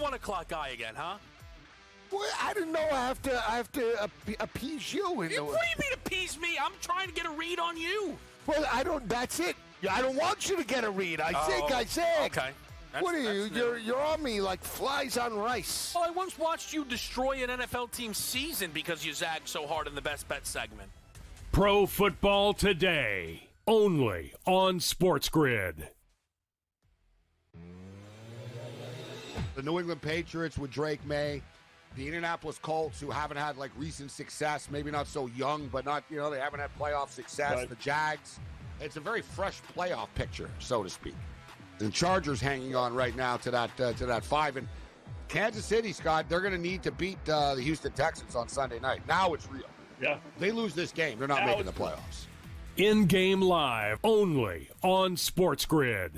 1 o'clock guy again, huh? Well, I didn't know I have to appease you. What do you mean appease me? I'm trying to get a read on you. Well, that's it. I don't want you to get a read. I said. Okay. What are you? You're on me like flies on rice. Well, I once watched you destroy an NFL team's season because you zagged so hard in the best bet segment. Pro Football Today, only on SportsGrid. The New England Patriots with Drake May, the Indianapolis Colts, who haven't had like recent success, maybe not so young, but not, they haven't had playoff success. Right. The Jags, it's a very fresh playoff picture, so to speak. And Chargers hanging on right now to that 5. And Kansas City, Scott, they're going to need to beat the Houston Texans on Sunday night. Now it's real. Yeah. They lose this game, they're not making the playoffs. In-game live, only on SportsGrid.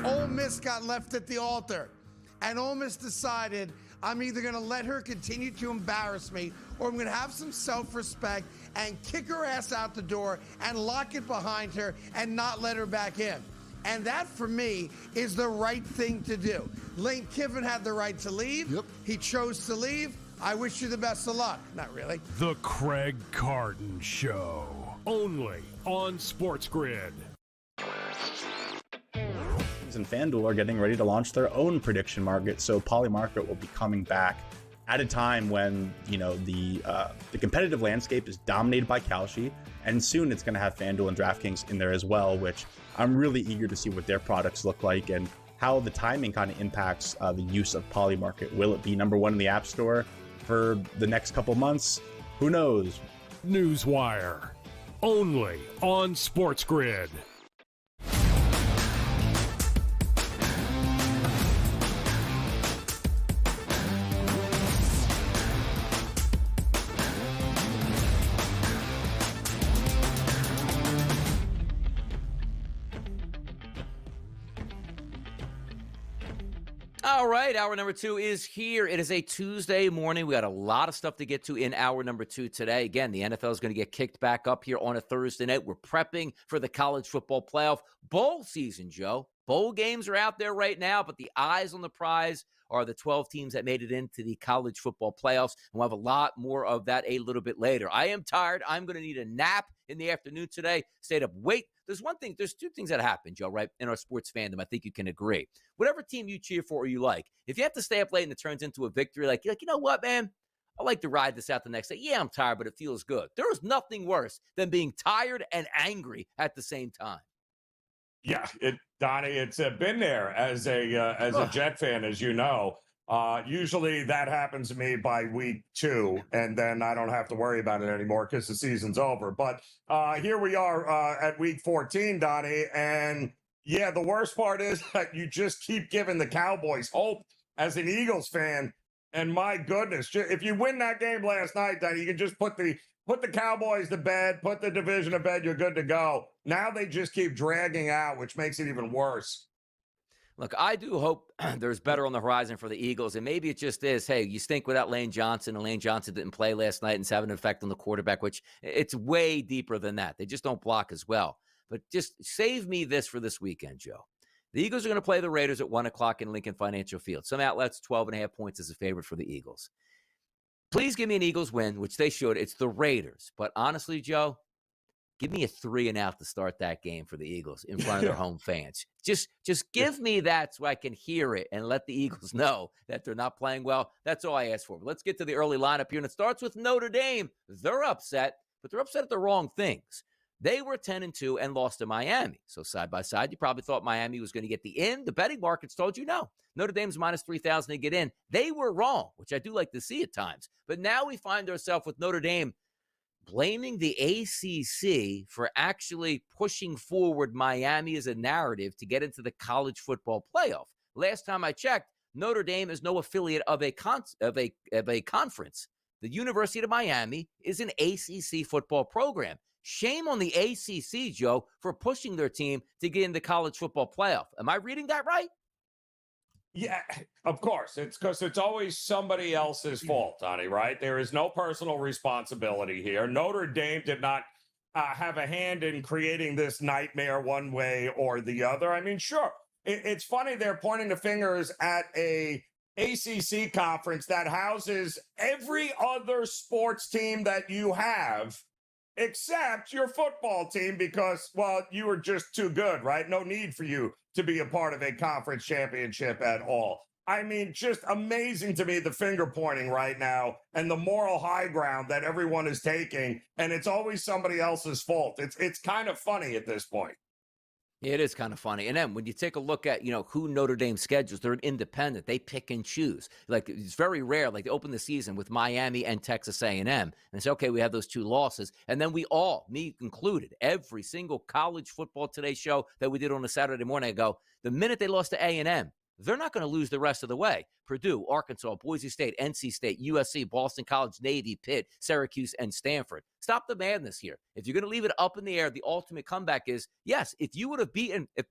Ole Miss got left at the altar, and Ole Miss decided, I'm either going to let her continue to embarrass me, or I'm going to have some self-respect and kick her ass out the door and lock it behind her and not let her back in. And that, for me, is the right thing to do. Lane Kiffin had the right to leave. Yep. He chose to leave. I wish you the best of luck. Not really. The Craig Carton Show, only on SportsGrid. And FanDuel are getting ready to launch their own prediction market, so Polymarket will be coming back at a time when the competitive landscape is dominated by Kalshi, and soon it's going to have FanDuel and DraftKings in there as well, which I'm really eager to see what their products look like and how the timing kind of impacts the use of Polymarket. Will it be number 1 in the App Store for the next couple months? Who knows? Newswire, only on SportsGrid. All right, hour number 2 is here. It is a Tuesday morning. We got a lot of stuff to get to in hour number 2 today. Again, the NFL is going to get kicked back up here on a Thursday night. We're prepping for the college football playoff bowl season, Joe. Bowl games are out there right now, but the eyes on the prize are the 12 teams that made it into the college football playoffs. And we'll have a lot more of that a little bit later. I am tired. I'm going to need a nap in the afternoon today. Stayed up late. There's 2 things that happen, Joe, right, in our sports fandom. I think you can agree. Whatever team you cheer for or you like, if you have to stay up late and it turns into a victory, like you know what, man? I like to ride this out the next day. Yeah, I'm tired, but it feels good. There is nothing worse than being tired and angry at the same time. Yeah, Donnie, it's been there as a Jet fan, as you know. Usually that happens to me by week 2, and then I don't have to worry about it anymore because the season's over. But here we are at week 14, Donnie, and yeah, the worst part is that you just keep giving the Cowboys hope as an Eagles fan. And my goodness, if you win that game last night, Donnie, you can just put the Cowboys to bed, put the division to bed, you're good to go. Now they just keep dragging out, which makes it even worse. Look, I do hope there's better on the horizon for the Eagles, and maybe it just is, hey, you stink without Lane Johnson, and Lane Johnson didn't play last night and it's having an effect on the quarterback, which it's way deeper than that. They just don't block as well. But just save me this for this weekend, Joe. The Eagles are going to play the Raiders at 1 o'clock in Lincoln Financial Field. Some outlets, 12.5 points is a favorite for the Eagles. Please give me an Eagles win, which they should. It's the Raiders. But honestly, Joe, give me a 3 and out to start that game for the Eagles in front of their home fans. Just give me that so I can hear it and let the Eagles know that they're not playing well. That's all I ask for. But let's get to the early lineup here. And it starts with Notre Dame. They're upset, but they're upset at the wrong things. They were 10-2 and lost to Miami. So side by side, you probably thought Miami was going to get the in. The betting markets told you no. Notre Dame's minus 3,000 to get in. They were wrong, which I do like to see at times. But now we find ourselves with Notre Dame blaming the ACC for actually pushing forward Miami as a narrative to get into the college football playoff. Last time I checked, Notre Dame is no affiliate of a conference. The University of Miami is an ACC football program. Shame on the ACC, Joe, for pushing their team to get in the college football playoff. Am I reading that right? Yeah, of course. It's because it's always somebody else's fault, Donnie, right? There is no personal responsibility here. Notre Dame did not have a hand in creating this nightmare one way or the other. I mean, sure, It's funny they're pointing the fingers at a ACC conference that houses every other sports team that you have except your football team because, well, you were just too good, right? No need for you to be a part of a conference championship at all. I mean, just amazing to me, the finger pointing right now and the moral high ground that everyone is taking. And it's always somebody else's fault. It's kind of funny at this point. It is kind of funny. And then when you take a look at, who Notre Dame schedules, they're an independent. They pick and choose. Like, it's very rare. Like, they open the season with Miami and Texas A&M. And say, okay, we have those 2 losses. And then we all, me included, every single College Football Today show that we did on a Saturday morning, I go, the minute they lost to A&M, they're not going to lose the rest of the way. Purdue, Arkansas, Boise State, NC State, USC, Boston College, Navy, Pitt, Syracuse, and Stanford. Stop the madness here. If you're going to leave it up in the air, the ultimate comeback is, yes, if you would have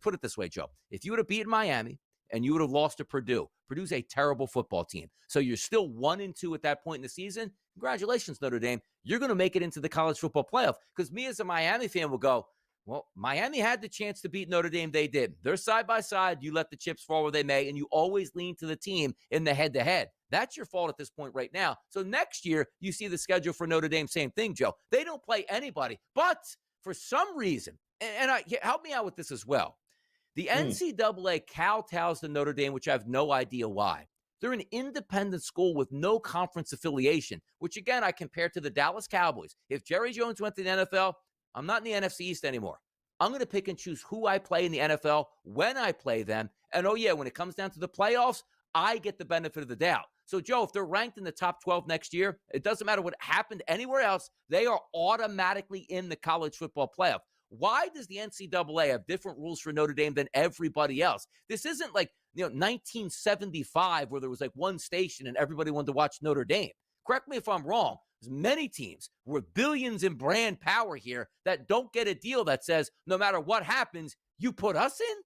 put it this way, Joe, if you would have beaten Miami and you would have lost to Purdue, Purdue's a terrible football team. So you're still 1-2 at that point in the season. Congratulations, Notre Dame. You're going to make it into the college football playoff. Because me as a Miami fan will go, well, Miami had the chance to beat Notre Dame. They did. They're side by side. You let the chips fall where they may, and you always lean to the team in the head-to-head. That's your fault at this point right now. So next year, you see the schedule for Notre Dame, same thing, Joe. They don't play anybody. But for some reason, and help me out with this as well, the NCAA kowtows to Notre Dame, which I have no idea why. They're an independent school with no conference affiliation, which, again, I compare to the Dallas Cowboys. If Jerry Jones went to the NFL, I'm not in the NFC East anymore. I'm going to pick and choose who I play in the NFL, when I play them. And, oh, yeah, when it comes down to the playoffs, I get the benefit of the doubt. So, Joe, if they're ranked in the top 12 next year, it doesn't matter what happened anywhere else. They are automatically in the college football playoff. Why does the NCAA have different rules for Notre Dame than everybody else? This isn't like 1975 where there was like one station and everybody wanted to watch Notre Dame. Correct me if I'm wrong. There's many teams with billions in brand power here that don't get a deal that says no matter what happens, you put us in.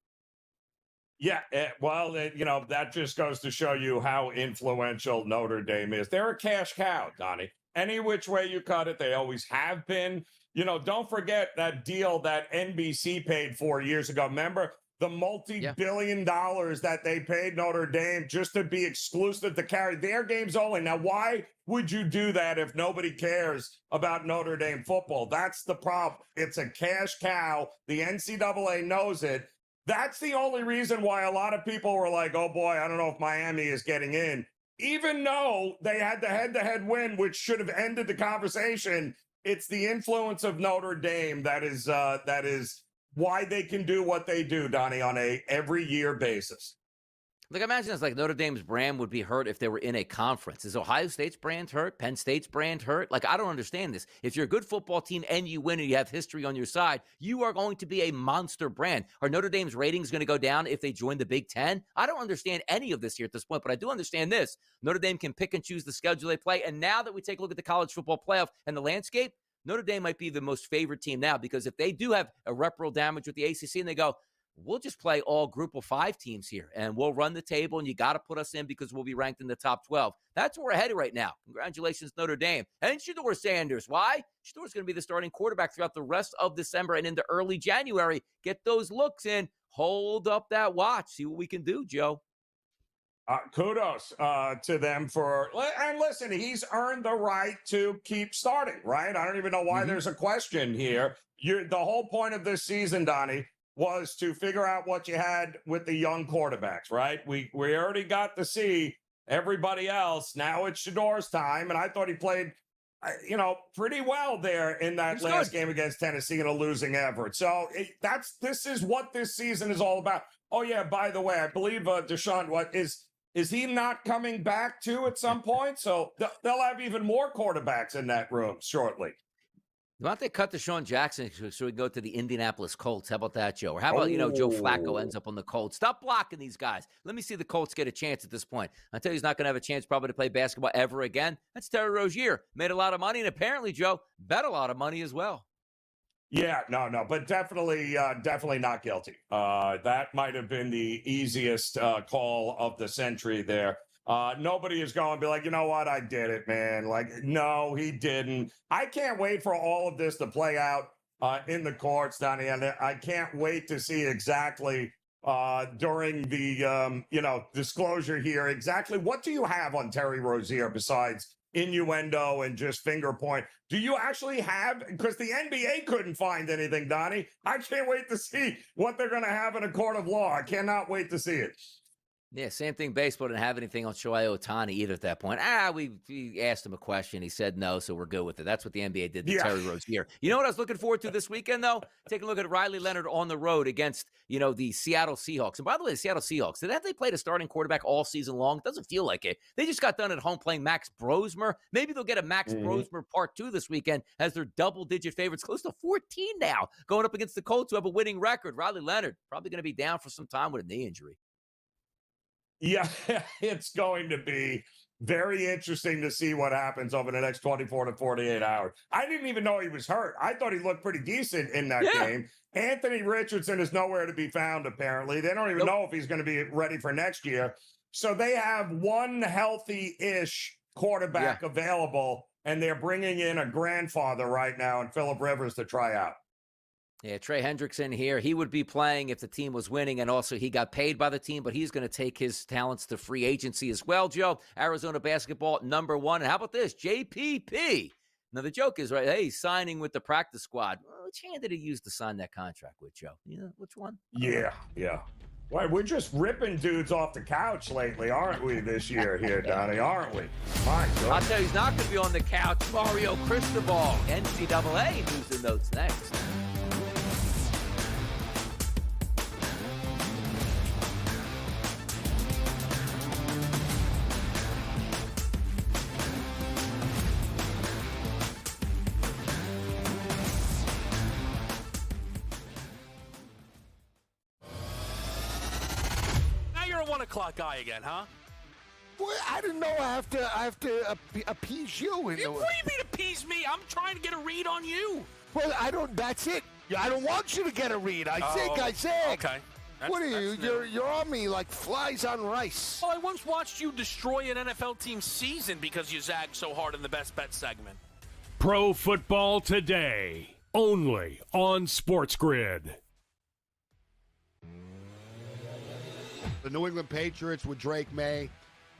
Yeah, that just goes to show you how influential Notre Dame is. They're a cash cow, Donnie. Any which way you cut it, they always have been. Don't forget that deal that NBC paid 4 years ago. Remember the multi-billion dollars that they paid Notre Dame just to be exclusive to carry their games only. Now, why would you do that if nobody cares about Notre Dame football? That's the problem. It's a cash cow. The NCAA knows it. That's the only reason why a lot of people were like, oh, boy, I don't know if Miami is getting in. Even though they had the head-to-head win, which should have ended the conversation, it's the influence of Notre Dame that is why they can do what they do, Donnie, on a every year basis. Like, imagine it's like Notre Dame's brand would be hurt if they were in a conference. Is Ohio State's brand hurt? Penn State's brand hurt? Like, I don't understand this. If you're a good football team and you win and you have history on your side, you are going to be a monster brand. Are Notre Dame's ratings going to go down if they join the Big Ten? I don't understand any of this here at this point, but I do understand this. Notre Dame can pick and choose the schedule they play. And now that we take a look at the college football playoff and the landscape, Notre Dame might be the most favored team now, because if they do have irreparable damage with the ACC and they go, we'll just play all group of 5 teams here and we'll run the table and you got to put us in because we'll be ranked in the top 12. That's where we're headed right now. Congratulations, Notre Dame. And Shedeur Sanders. Why? Shedeur's going to be the starting quarterback throughout the rest of December and into early January. Get those looks in. Hold up that watch. See what we can do, Joe. Kudos to them and listen, he's earned the right to keep starting, right? I don't even know why there's a question here. The whole point of this season, Donnie, was to figure out what you had with the young quarterbacks, right? We already got to see everybody else. Now it's Shedeur's time, and I thought he played, pretty well there in that last game against Tennessee in a losing effort. So this is what this season is all about. Oh yeah, by the way, I believe Deshaun, is he not coming back too at some point? So they'll have even more quarterbacks in that room shortly. Why don't they cut Deshaun Jackson so we go to the Indianapolis Colts? How about that, Joe? Or how about, Joe Flacco ends up on the Colts? Stop blocking these guys. Let me see the Colts get a chance at this point. I tell you, he's not going to have a chance probably to play basketball ever again. That's Terry Rozier. Made a lot of money, and apparently, Joe, bet a lot of money as well. Yeah, no, but definitely not guilty. That might have been the easiest call of the century there. Nobody is going to be like, you know what, I did it, man. Like, no, he didn't. I can't wait for all of this to play out in the courts, Donnie, and I can't wait to see exactly during the disclosure here. Exactly what do you have on Terry Rozier besides innuendo and just finger point? Do you actually have, because the NBA couldn't find anything, Donnie? I can't wait to see what they're going to have in a court of law. I cannot wait to see it. Yeah, same thing. Baseball didn't have anything on Shohei Ohtani either at that point. We asked him a question. He said no, so we're good with it. That's what the NBA did to Terry Rozier. You know what I was looking forward to this weekend, though? Take a look at Riley Leonard on the road against, the Seattle Seahawks. And by the way, the Seattle Seahawks, have they played a starting quarterback all season long? It doesn't feel like it. They just got done at home playing Max Brosmer. Maybe they'll get a Max Brosmer part 2 this weekend as their double-digit favorites, close to 14 now, going up against the Colts, who have a winning record. Riley Leonard probably going to be down for some time with a knee injury. Yeah, it's going to be very interesting to see what happens over the next 24 to 48 hours. I didn't even know he was hurt. I thought he looked pretty decent in that game. Anthony Richardson is nowhere to be found, apparently. They don't even know if he's going to be ready for next year. So they have one healthy-ish quarterback available, and they're bringing in a grandfather right now in Phillip Rivers to try out. Yeah, Trey Hendrickson here. He would be playing if the team was winning, and also he got paid by the team, but he's going to take his talents to free agency as well, Joe. Arizona basketball, #1. And how about this? JPP. Now, the joke is, right, hey, he's signing with the practice squad. Well, which hand did he use to sign that contract with, Joe? Which one? Yeah. Well, we're just ripping dudes off the couch lately, aren't we, this year here, Donnie, aren't we? My God. I'll tell you, he's not going to be on the couch. Mario Cristobal, NCAA news and notes next. You're a 1 o'clock guy again, huh? Well, I didn't know I have to appease you. What do you mean appease me? I'm trying to get a read on you. Well, that's it. I don't want you to get a read. I said. Okay. What are you? You're on me like flies on rice. Well, I once watched you destroy an NFL team's season because you zagged so hard in the best bet segment. Pro Football Today, only on SportsGrid. The New England Patriots with Drake May,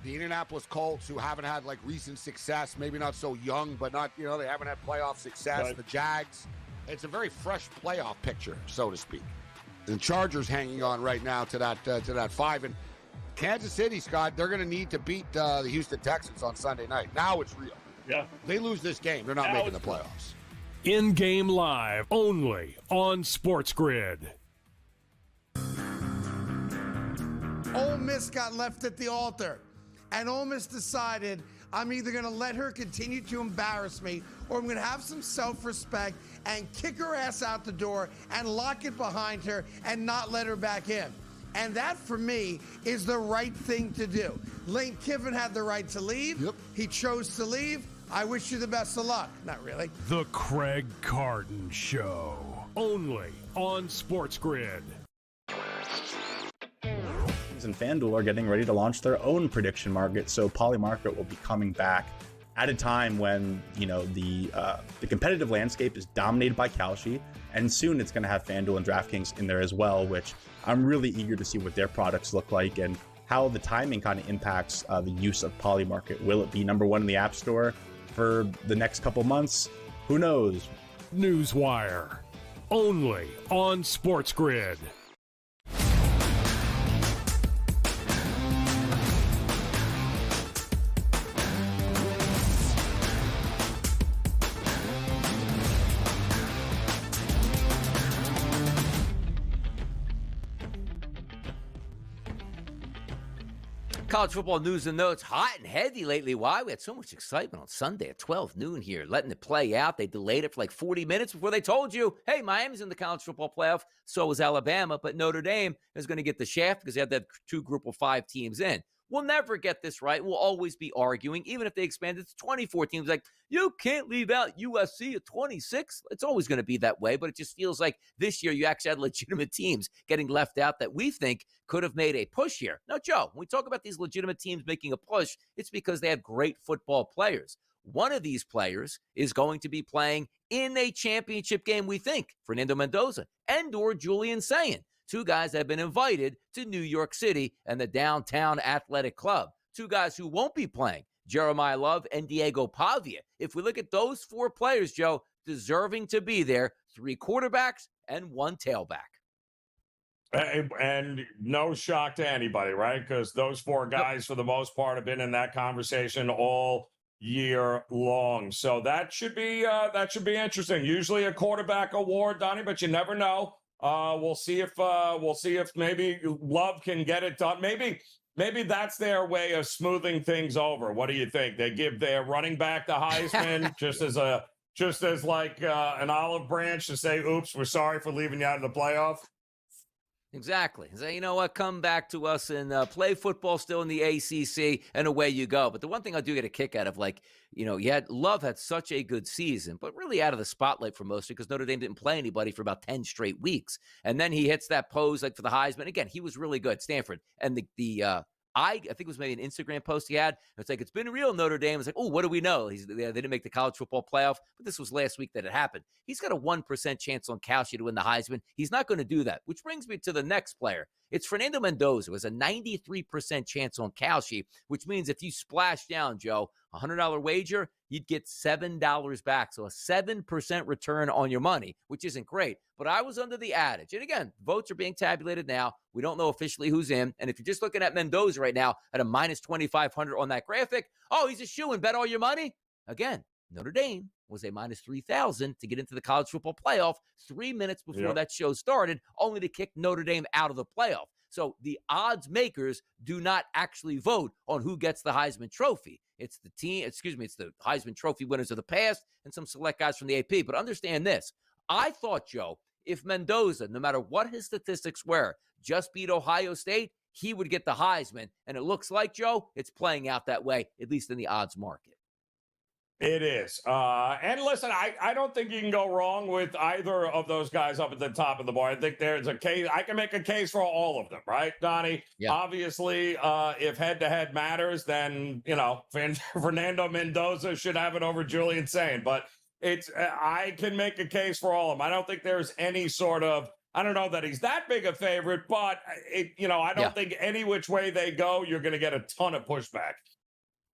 the Indianapolis Colts, who haven't had recent success, maybe not so young, but not, they haven't had playoff success. Right. The Jags, it's a very fresh playoff picture, so to speak. The Chargers hanging on right now to that 5. And Kansas City, Scott, they're going to need to beat the Houston Texans on Sunday night. Now it's real. Yeah. They lose this game, they're not making the playoffs. In-game live, only on SportsGrid. Ole Miss got left at the altar, and Ole Miss decided, I'm either going to let her continue to embarrass me, or I'm going to have some self-respect and kick her ass out the door and lock it behind her and not let her back in. And that, for me, is the right thing to do. Lane Kiffin had the right to leave. Yep. He chose to leave. I wish you the best of luck. Not really. The Craig Carton Show, only on SportsGrid. And FanDuel are getting ready to launch their own prediction market, so Polymarket will be coming back at a time when the competitive landscape is dominated by Kalshi, and soon it's going to have FanDuel and DraftKings in there as well, which I'm really eager to see what their products look like and how the timing kind of impacts the use of Polymarket. Will it be #1 in the App Store for the next couple months? Who knows? Newswire, only on SportsGrid. College football news and notes, hot and heavy lately. Why? We had so much excitement on Sunday at 12 noon here, letting it play out. They delayed it for 40 minutes before they told you, hey, Miami's in the college football playoff. So was Alabama, but Notre Dame is going to get the shaft because they have that 2 Group of 5 teams in. We'll never get this right. We'll always be arguing, even if they expand it to 24 teams. You can't leave out USC at 26. It's always going to be that way, but it just feels like this year you actually had legitimate teams getting left out that we think could have made a push here. Now, Joe, when we talk about these legitimate teams making a push, it's because they have great football players. One of these players is going to be playing in a championship game, we think, Fernando Mendoza and or Julian Sayin. Two guys that have been invited to New York City and the Downtown Athletic Club. Two guys who won't be playing, Jeremiah Love and Diego Pavia. If we look at those four players, Joe, deserving to be there, 3 quarterbacks and 1 tailback. And no shock to anybody, right? Because those 4 guys, for the most part, have been in that conversation all year long. So that should be interesting. Usually a quarterback award, Donnie, but you never know. We'll see if maybe Love can get it done. Maybe that's their way of smoothing things over. What do you think? They give their running back the Heisman just as like an olive branch to say, "Oops, we're sorry for leaving you out of the playoff." Exactly. Say, you know what, come back to us and play football still in the ACC, and away you go. But the one thing I do get a kick out of, like, you know, Love had such a good season, but really out of the spotlight for most because Notre Dame didn't play anybody for about 10 straight weeks. And then he hits that pose like for the Heisman. Again, he was really good, Stanford. And I think it was maybe an Instagram post he had. It's like, it's been real, Notre Dame. It's like, oh, what do we know? They didn't make the college football playoff, but this was last week that it happened. He's got a 1% chance on Kalshi to win the Heisman. He's not going to do that, which brings me to the next player. It's Fernando Mendoza. It was a 93% chance on Kalshi, which means if you splash down, Joe, $100 wager, you'd get $7 back. So a 7% return on your money, which isn't great. But I was under the adage. And again, votes are being tabulated now. We don't know officially who's in. And if you're just looking at Mendoza right now at a minus 2,500 on that graphic, oh, he's a shoo-in, bet all your money. Again, Notre Dame was a minus 3,000 to get into the college football playoff 3 minutes before that show started, only to kick Notre Dame out of the playoff. So the odds makers do not actually vote on who gets the Heisman Trophy. It's the Heisman Trophy winners of the past and some select guys from the AP. But understand this. I thought, Joe, if Mendoza, no matter what his statistics were, just beat Ohio State, he would get the Heisman. And it looks like, Joe, it's playing out that way, at least in the odds market. It is. And listen, I don't think you can go wrong with either of those guys up at the top of the board. I think there's a case. I can make a case for all of them, right, Donnie? Yeah. Obviously, if head-to-head matters, then, you know, Fernando Mendoza should have it over Julian Sain. But I can make a case for all of them. I don't think there's any sort of, I don't know that he's that big a favorite, but, I don't think any which way they go, you're going to get a ton of pushback.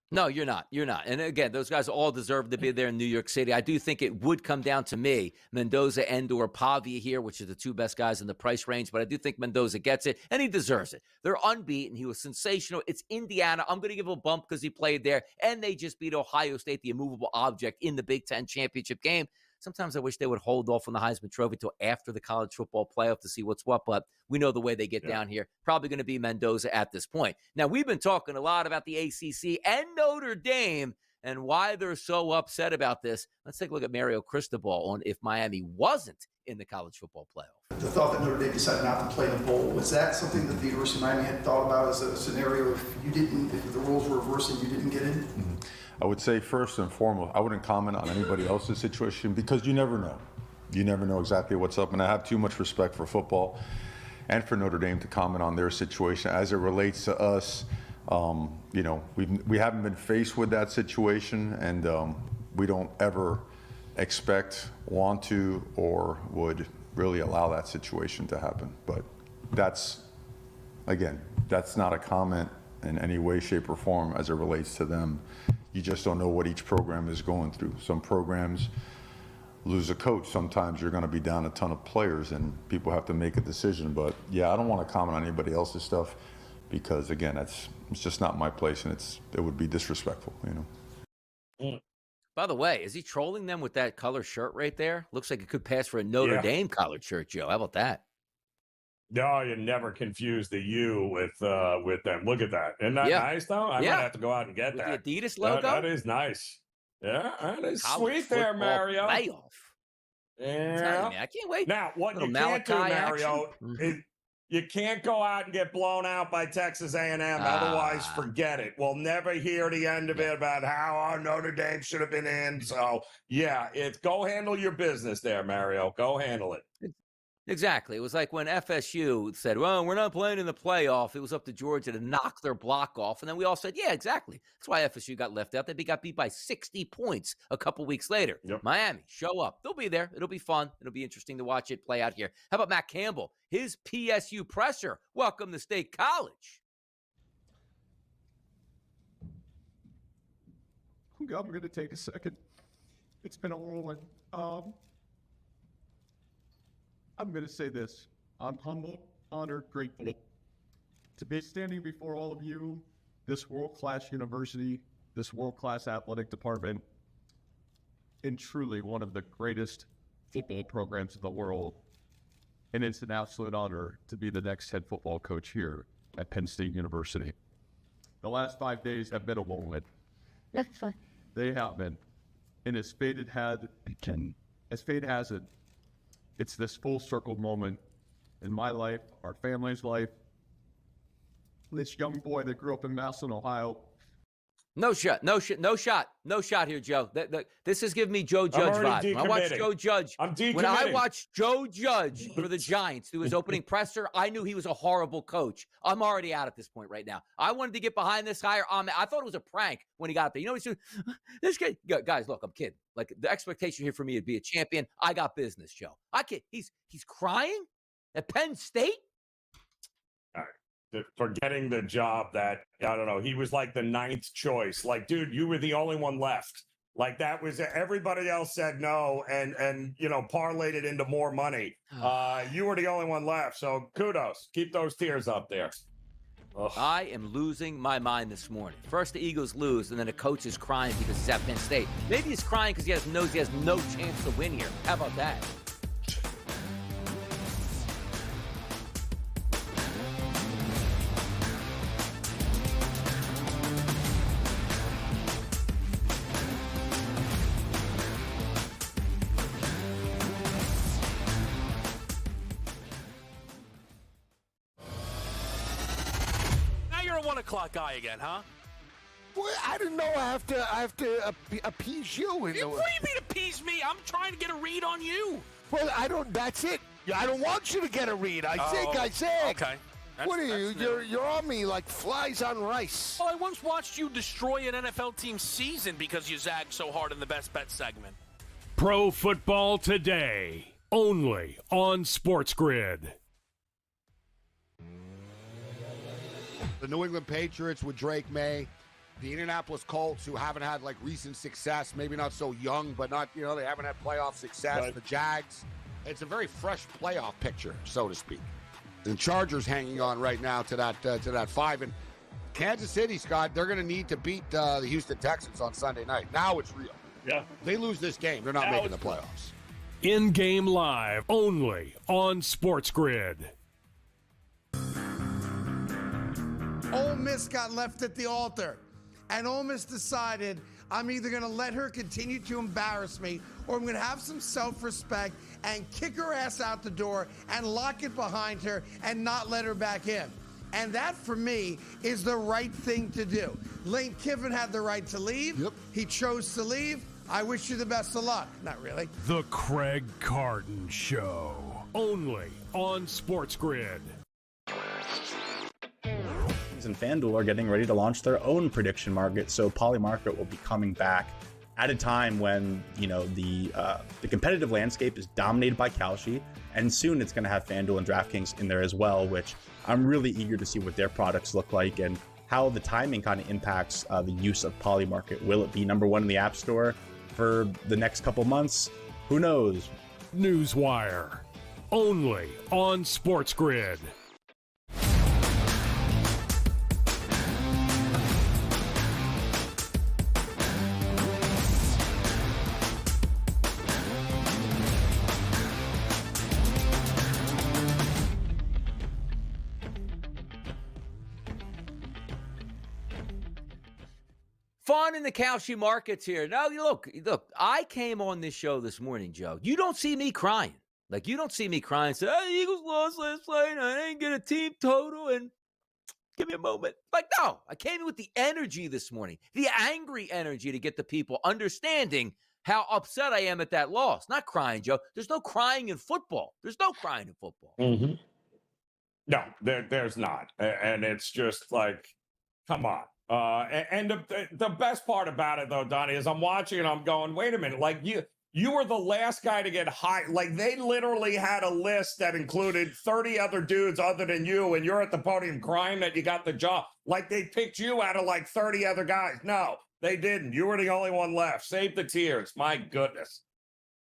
No, you're not. You're not. And again, those guys all deserve to be there in New York City. I do think it would come down to me, Mendoza and or Pavia here, which are the 2 best guys in the price range. But I do think Mendoza gets it, and he deserves it. They're unbeaten. He was sensational. It's Indiana. I'm going to give him a bump because he played there, and they just beat Ohio State, the immovable object, in the Big Ten championship game. Sometimes I wish they would hold off on the Heisman Trophy till after the college football playoff to see what's what, but we know the way they get down here. Probably going to be Mendoza at this point. Now, we've been talking a lot about the ACC and Notre Dame and why they're so upset about this. Let's take a look at Mario Cristobal on if Miami wasn't in the college football playoff. The thought that Notre Dame decided not to play in the bowl, was that something that the University of Miami had thought about as a scenario if the rules were reversed and you didn't get in? Mm-hmm. I would say first and foremost, I wouldn't comment on anybody else's situation because you never know. You never know exactly what's up, and I have too much respect for football and for Notre Dame to comment on their situation as it relates to us. We haven't been faced with that situation, and we don't ever expect, want to, or would really allow that situation to happen. But that's not a comment in any way, shape, or form as it relates to them. You just don't know what each program is going through. Some programs lose a coach. Sometimes you're going to be down a ton of players and people have to make a decision. But yeah, I don't want to comment on anybody else's stuff because, again, it's just not my place and it would be disrespectful, By the way, is he trolling them with that color shirt right there? Looks like it could pass for a Notre Dame collared shirt, Joe. How about that? No, you never confuse the U with them. Look at that. Isn't that nice, though? I might have to go out and get with that. The Adidas logo? That is nice. Yeah, that is College sweet there, Mario. Playoff. Yeah. I can't wait. Now, what you can't do, Mario, is you can't go out and get blown out by Texas A&M. Otherwise, forget it. We'll never hear the end of it about how Notre Dame should have been in. So, go handle your business there, Mario. Go handle it. Exactly. It was like when FSU said, well, we're not playing in the playoff. It was up to Georgia to knock their block off. And then we all said, yeah, exactly. That's why FSU got left out. They got beat by 60 points a couple weeks later. Yep. Miami, show up. They'll be there. It'll be fun. It'll be interesting to watch it play out here. How about Matt Campbell? His PSU presser. Welcome to State College. I'm going to take a second. It's been a whirlwind. I'm going to say this. I'm humbled, honored, grateful to be standing before all of you, this world-class university, this world-class athletic department, and truly one of the greatest football programs in the world. And it's an absolute honor to be the next head football coach here at Penn State University. The last 5 days have been a whirlwind. That's fine. They have been. And as fate has it, it's this full circle moment in my life, our family's life. This young boy that grew up in Massillon, Ohio. No shot here, Joe. This is giving me Joe Judge vibe. When I watched Joe Judge for the Giants do his opening presser, I knew he was a horrible coach. I'm already out at this point right now. I wanted to get behind this hire. I thought it was a prank when he got there. You know what he's doing? This kid, guys, look, I'm kidding. Like, the expectation here for me to be a champion. I got business, Joe. I kid. He's crying at Penn State. All right. For getting the job that, I don't know, he was like the 9th choice. Like, dude, you were the only one left. Like, that was, everybody else said no and you know, parlayed it into more money. You were the only one left. So kudos. Keep those tears up there. Ugh. I am losing my mind this morning. First, the Eagles lose, and then the coach is crying because he's at Penn State. Maybe he's crying because he knows he has no chance to win here. How about that? Now you're a 1 o'clock guy again, huh? Well, I didn't know I have to appease you. What do you mean appease me? I'm trying to get a read on you. Well, I don't. That's it. I don't want you to get a read. I zig. Okay. What are you? You're on me like flies on rice. Well, I once watched you destroy an NFL team's season because you zagged so hard in the best bet segment. Pro Football Today, only on SportsGrid. The New England Patriots with Drake May, the Indianapolis Colts, who haven't had like recent success, maybe not so young, but not, you know, they haven't had playoff success. Right. The Jags, it's a very fresh playoff picture, so to speak. And Chargers hanging on right now to that 5. And Kansas City, Scott, they're going to need to beat the Houston Texans on Sunday night. Now it's real. Yeah. They lose this game, they're not making the playoffs. In-game live, only on SportsGrid. Ole Miss got left at the altar, and Ole Miss decided, I'm either going to let her continue to embarrass me, or I'm going to have some self-respect and kick her ass out the door and lock it behind her and not let her back in. And that, for me, is the right thing to do. Lane Kiffin had the right to leave. Yep. He chose to leave. I wish you the best of luck. Not really. The Craig Carton Show, only on SportsGrid. And FanDuel are getting ready to launch their own prediction market, so Polymarket will be coming back at a time when, you know, the competitive landscape is dominated by Kalshi, and soon it's going to have FanDuel and DraftKings in there as well, which I'm really eager to see what their products look like and how the timing kind of impacts the use of Polymarket. Will it be #1 in the App Store for the next couple months? Who knows? Newswire, only on SportsGrid. Fun in the Kalshi markets here. Now, look, I came on this show this morning, Joe. You don't see me crying. Like, you don't see me crying. Say, hey, Eagles lost last night. I didn't get a team total. And give me a moment. Like, no, I came in with the energy this morning, the angry energy to get the people understanding how upset I am at that loss. Not crying, Joe. There's no crying in football. There's no crying in football. Mm-hmm. No, there's not. And it's just like, come on. And the best part about it, though, Donnie, is I'm watching and I'm going, wait a minute. Like, you were the last guy to get hired. Like, they literally had a list that included 30 other dudes other than you, and you're at the podium crying that you got the job. Like, they picked you out of like 30 other guys. No, they didn't. You were the only one left. Save the tears. My goodness.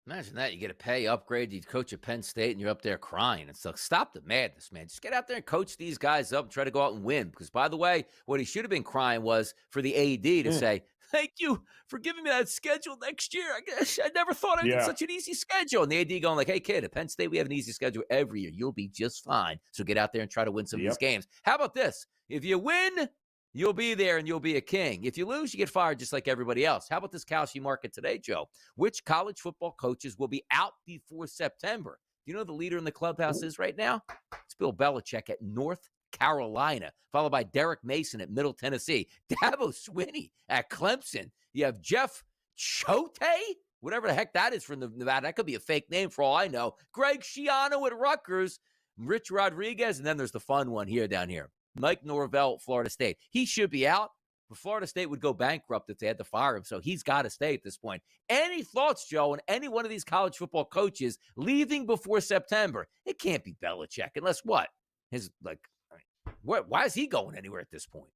Imagine that. You get a pay upgrade. You coach at Penn State, and you're up there crying. It's like, stop the madness, man. Just get out there and coach these guys up and try to go out and win. Because, by the way, what he should have been crying was for the AD to say, thank you for giving me that schedule next year. I never thought I had such an easy schedule. And the AD going like, hey, kid, at Penn State, we have an easy schedule every year. You'll be just fine. So get out there and try to win some of these games. How about this? If you win, you'll be there and you'll be a king. If you lose, you get fired just like everybody else. How about this Kalshi market today, Joe? Which college football coaches will be out before September? Do you know who the leader in the clubhouse is right now? It's Bill Belichick at North Carolina, followed by Derek Mason at Middle Tennessee. Dabo Swinney at Clemson. You have Jeff Choate, whatever the heck that is from Nevada. That could be a fake name for all I know. Greg Schiano at Rutgers. Rich Rodriguez, and then there's the fun one down here. Mike Norvell, Florida State. He should be out, but Florida State would go bankrupt if they had to fire him, so he's got to stay at this point. Any thoughts, Joe, on any one of these college football coaches leaving before September? It can't be Belichick, unless what? Why is he going anywhere at this point?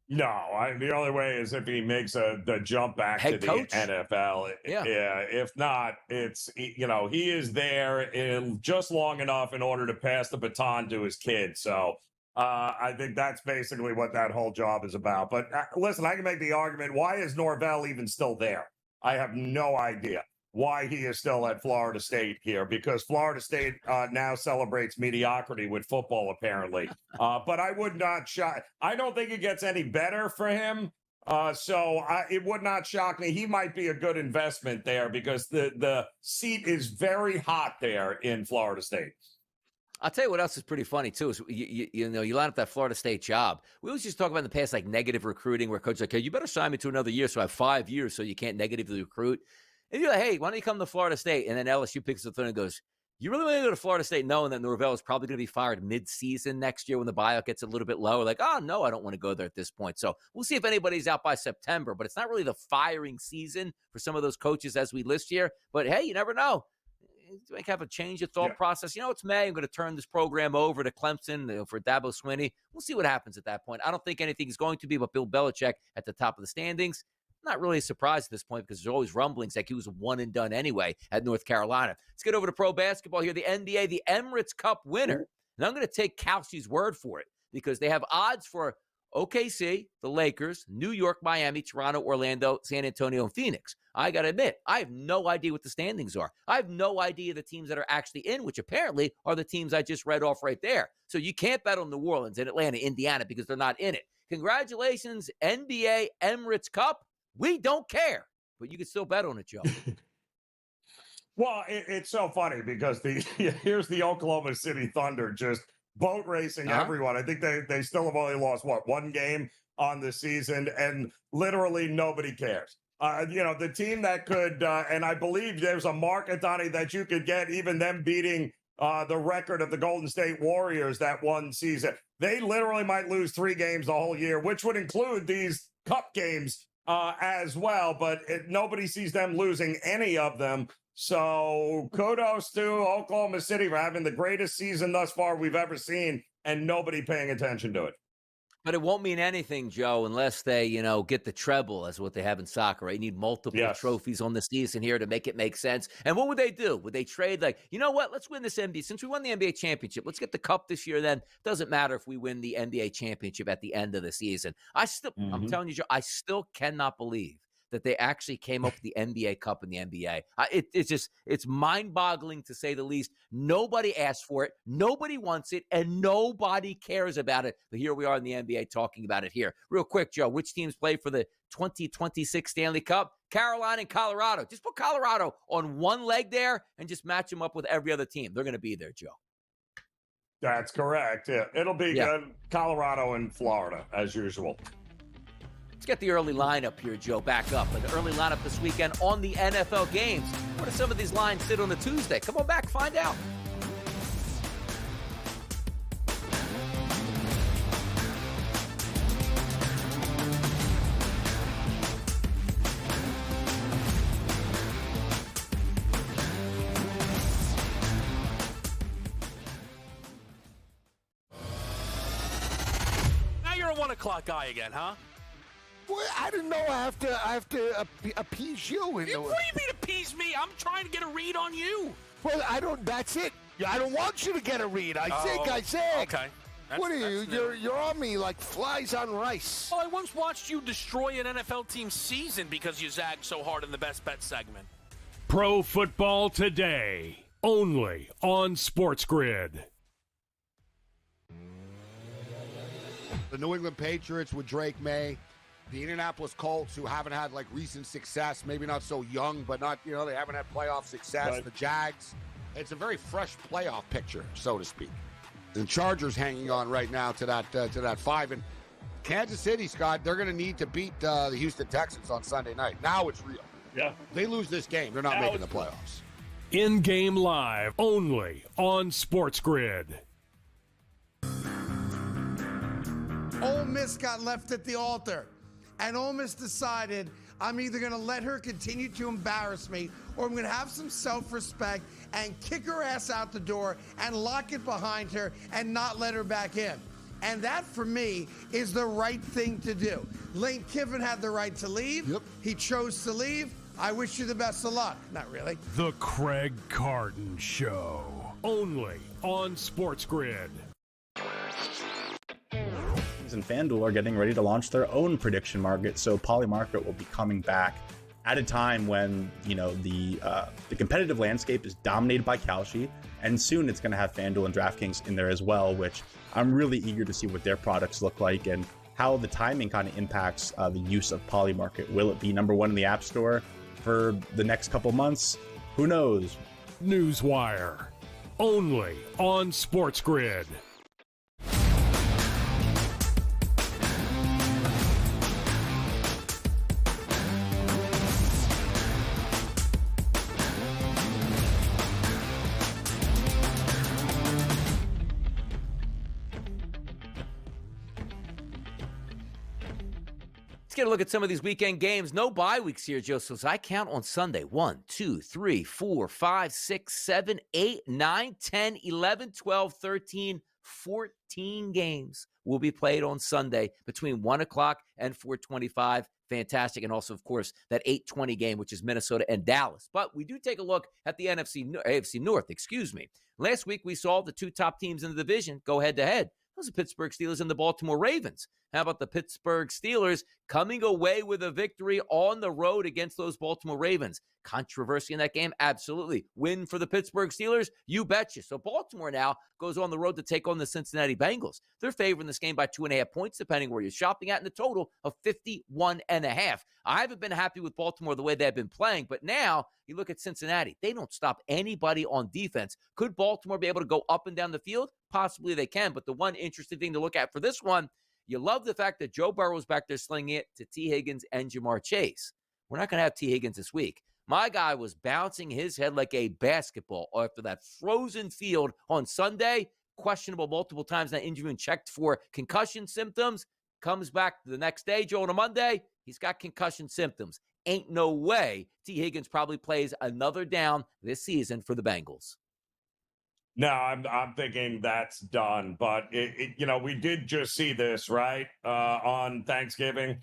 No, the only way is if he makes the jump back Head to coach? the NFL. Yeah. If not, it's, he is there in just long enough in order to pass the baton to his kid. So I think that's basically what that whole job is about. But listen, I can make the argument, why is Norvell even still there? I have no idea why he is still at Florida State here, because Florida State now celebrates mediocrity with football, apparently. But I would not I don't think it gets any better for him. So it would not shock me. He might be a good investment there because the seat is very hot there in Florida State. I'll tell you what else is pretty funny, too, is you line up that Florida State job. We always just talk about in the past, like, negative recruiting, where coach like, hey, you better sign me to another year, so I have 5 years so you can't negatively recruit. And you're like, hey, why don't you come to Florida State? And then LSU picks the thing and goes, you really want to go to Florida State knowing that Norvell is probably going to be fired mid-season next year when the buyout gets a little bit lower? Like, oh, no, I don't want to go there at this point. So we'll see if anybody's out by September, but it's not really the firing season for some of those coaches as we list here. But, hey, you never know. You might have a change of thought process. It's May. I'm going to turn this program over to Clemson for Dabo Swinney. We'll see what happens at that point. I don't think anything's going to be but Bill Belichick at the top of the standings. Not really a surprise at this point because there's always rumblings like he was a one and done anyway at North Carolina. Let's get over to pro basketball here. The NBA, the Emirates Cup winner. And I'm going to take Kalshi's word for it because they have odds for OKC, the Lakers, New York, Miami, Toronto, Orlando, San Antonio, and Phoenix. I got to admit, I have no idea what the standings are. I have no idea the teams that are actually in, which apparently are the teams I just read off right there. So you can't bet on New Orleans and Atlanta, Indiana, because they're not in it. Congratulations, NBA Emirates Cup. We don't care, but you can still bet on it, Joe. Well, it's so funny because here's the Oklahoma City Thunder just boat racing everyone. I think they still have only lost, one game on the season, and literally nobody cares. The team that could, and I believe there's a market, Donnie, that you could get even them beating the record of the Golden State Warriors that one season. They literally might lose 3 games the whole year, which would include these cup games as well, but nobody sees them losing any of them. So kudos to Oklahoma City for having the greatest season thus far we've ever seen and nobody paying attention to it. But it won't mean anything, Joe, unless they, get the treble as what they have in soccer, right? You need multiple trophies on the season here to make it make sense. And what would they do? Would they trade like, you know what? Let's win this NBA. Since we won the NBA championship, let's get the cup this year then. Doesn't matter if we win the NBA championship at the end of the season. I'm telling you, Joe, I still cannot believe that they actually came up with the NBA Cup in the NBA. It's mind-boggling to say the least. Nobody asked for it, nobody wants it, and nobody cares about it. But here we are in the NBA talking about it here. Real quick, Joe, which teams play for the 2026 Stanley Cup? Carolina and Colorado. Just put Colorado on one leg there and just match them up with every other team. They're going to be there, Joe. That's correct. Yeah, it'll be Colorado and Florida as usual. Let's get the early lineup here, Joe, back up. And the early lineup this weekend on the NFL games. Where do some of these lines sit on a Tuesday? Come on back, find out. Now you're a 1 o'clock guy again, huh? Well, I didn't know I have to appease you. What do you mean appease me? I'm trying to get a read on you. Well, I don't. That's it. I don't want you to get a read. I said. Okay. What are you? You're on me like flies on rice. Well, I once watched you destroy an NFL team's season because you zagged so hard in the best bet segment. Pro Football Today, only on SportsGrid. The New England Patriots with Drake May, the Indianapolis Colts, who haven't had like recent success, maybe not so young, but not, they haven't had playoff success. Right. The Jags, it's a very fresh playoff picture, so to speak. The Chargers hanging on right now to that 5. And Kansas City, Scott, they're going to need to beat the Houston Texans on Sunday night. Now it's real. Yeah. They lose this game, they're not making the playoffs. In-game live, only on SportsGrid. Ole Miss got left at the altar, and Ole Miss decided, I'm either going to let her continue to embarrass me, or I'm going to have some self-respect and kick her ass out the door and lock it behind her and not let her back in. And that, for me, is the right thing to do. Lane Kiffin had the right to leave. Yep. He chose to leave. I wish you the best of luck. Not really. The Craig Carton Show, only on SportsGrid. And FanDuel are getting ready to launch their own prediction market, so Polymarket will be coming back at a time when the competitive landscape is dominated by Kalshi, and soon it's going to have FanDuel and DraftKings in there as well, which I'm really eager to see what their products look like and how the timing kind of impacts the use of Polymarket. Will it be number 1 in the App Store for the next couple months? Who knows? Newswire, only on SportsGrid. Let's get a look at some of these weekend games. No bye weeks here, Joe. So as I count on Sunday, 1, 2, 3, 4, 5, 6, 7, 8, 9, 10, 11, 12, 13, 14 games will be played on Sunday between 1 o'clock and 4:25. Fantastic. And also, of course, that 8:20 game, which is Minnesota and Dallas. But we do take a look at the AFC North, Last week, we saw the two top teams in the division go head-to-head. Those are Pittsburgh Steelers and the Baltimore Ravens. How about the Pittsburgh Steelers coming away with a victory on the road against those Baltimore Ravens? Controversy in that game? Absolutely. Win for the Pittsburgh Steelers? You betcha. So Baltimore now goes on the road to take on the Cincinnati Bengals. They're favoring this game by 2.5 points, depending where you're shopping at, in a total of 51.5. I haven't been happy with Baltimore the way they've been playing, but now you look at Cincinnati. They don't stop anybody on defense. Could Baltimore be able to go up and down the field? Possibly they can, but the one interesting thing to look at for this one, you love the fact that Joe Burrow's back there slinging it to T. Higgins and Jamar Chase. We're not going to have T. Higgins this week. My guy was bouncing his head like a basketball after that frozen field on Sunday. Questionable multiple times. That injury and checked for concussion symptoms. Comes back the next day, Joe, on a Monday. He's got concussion symptoms. Ain't no way T. Higgins probably plays another down this season for the Bengals. No, I'm thinking that's done. But we did just see this right on Thanksgiving.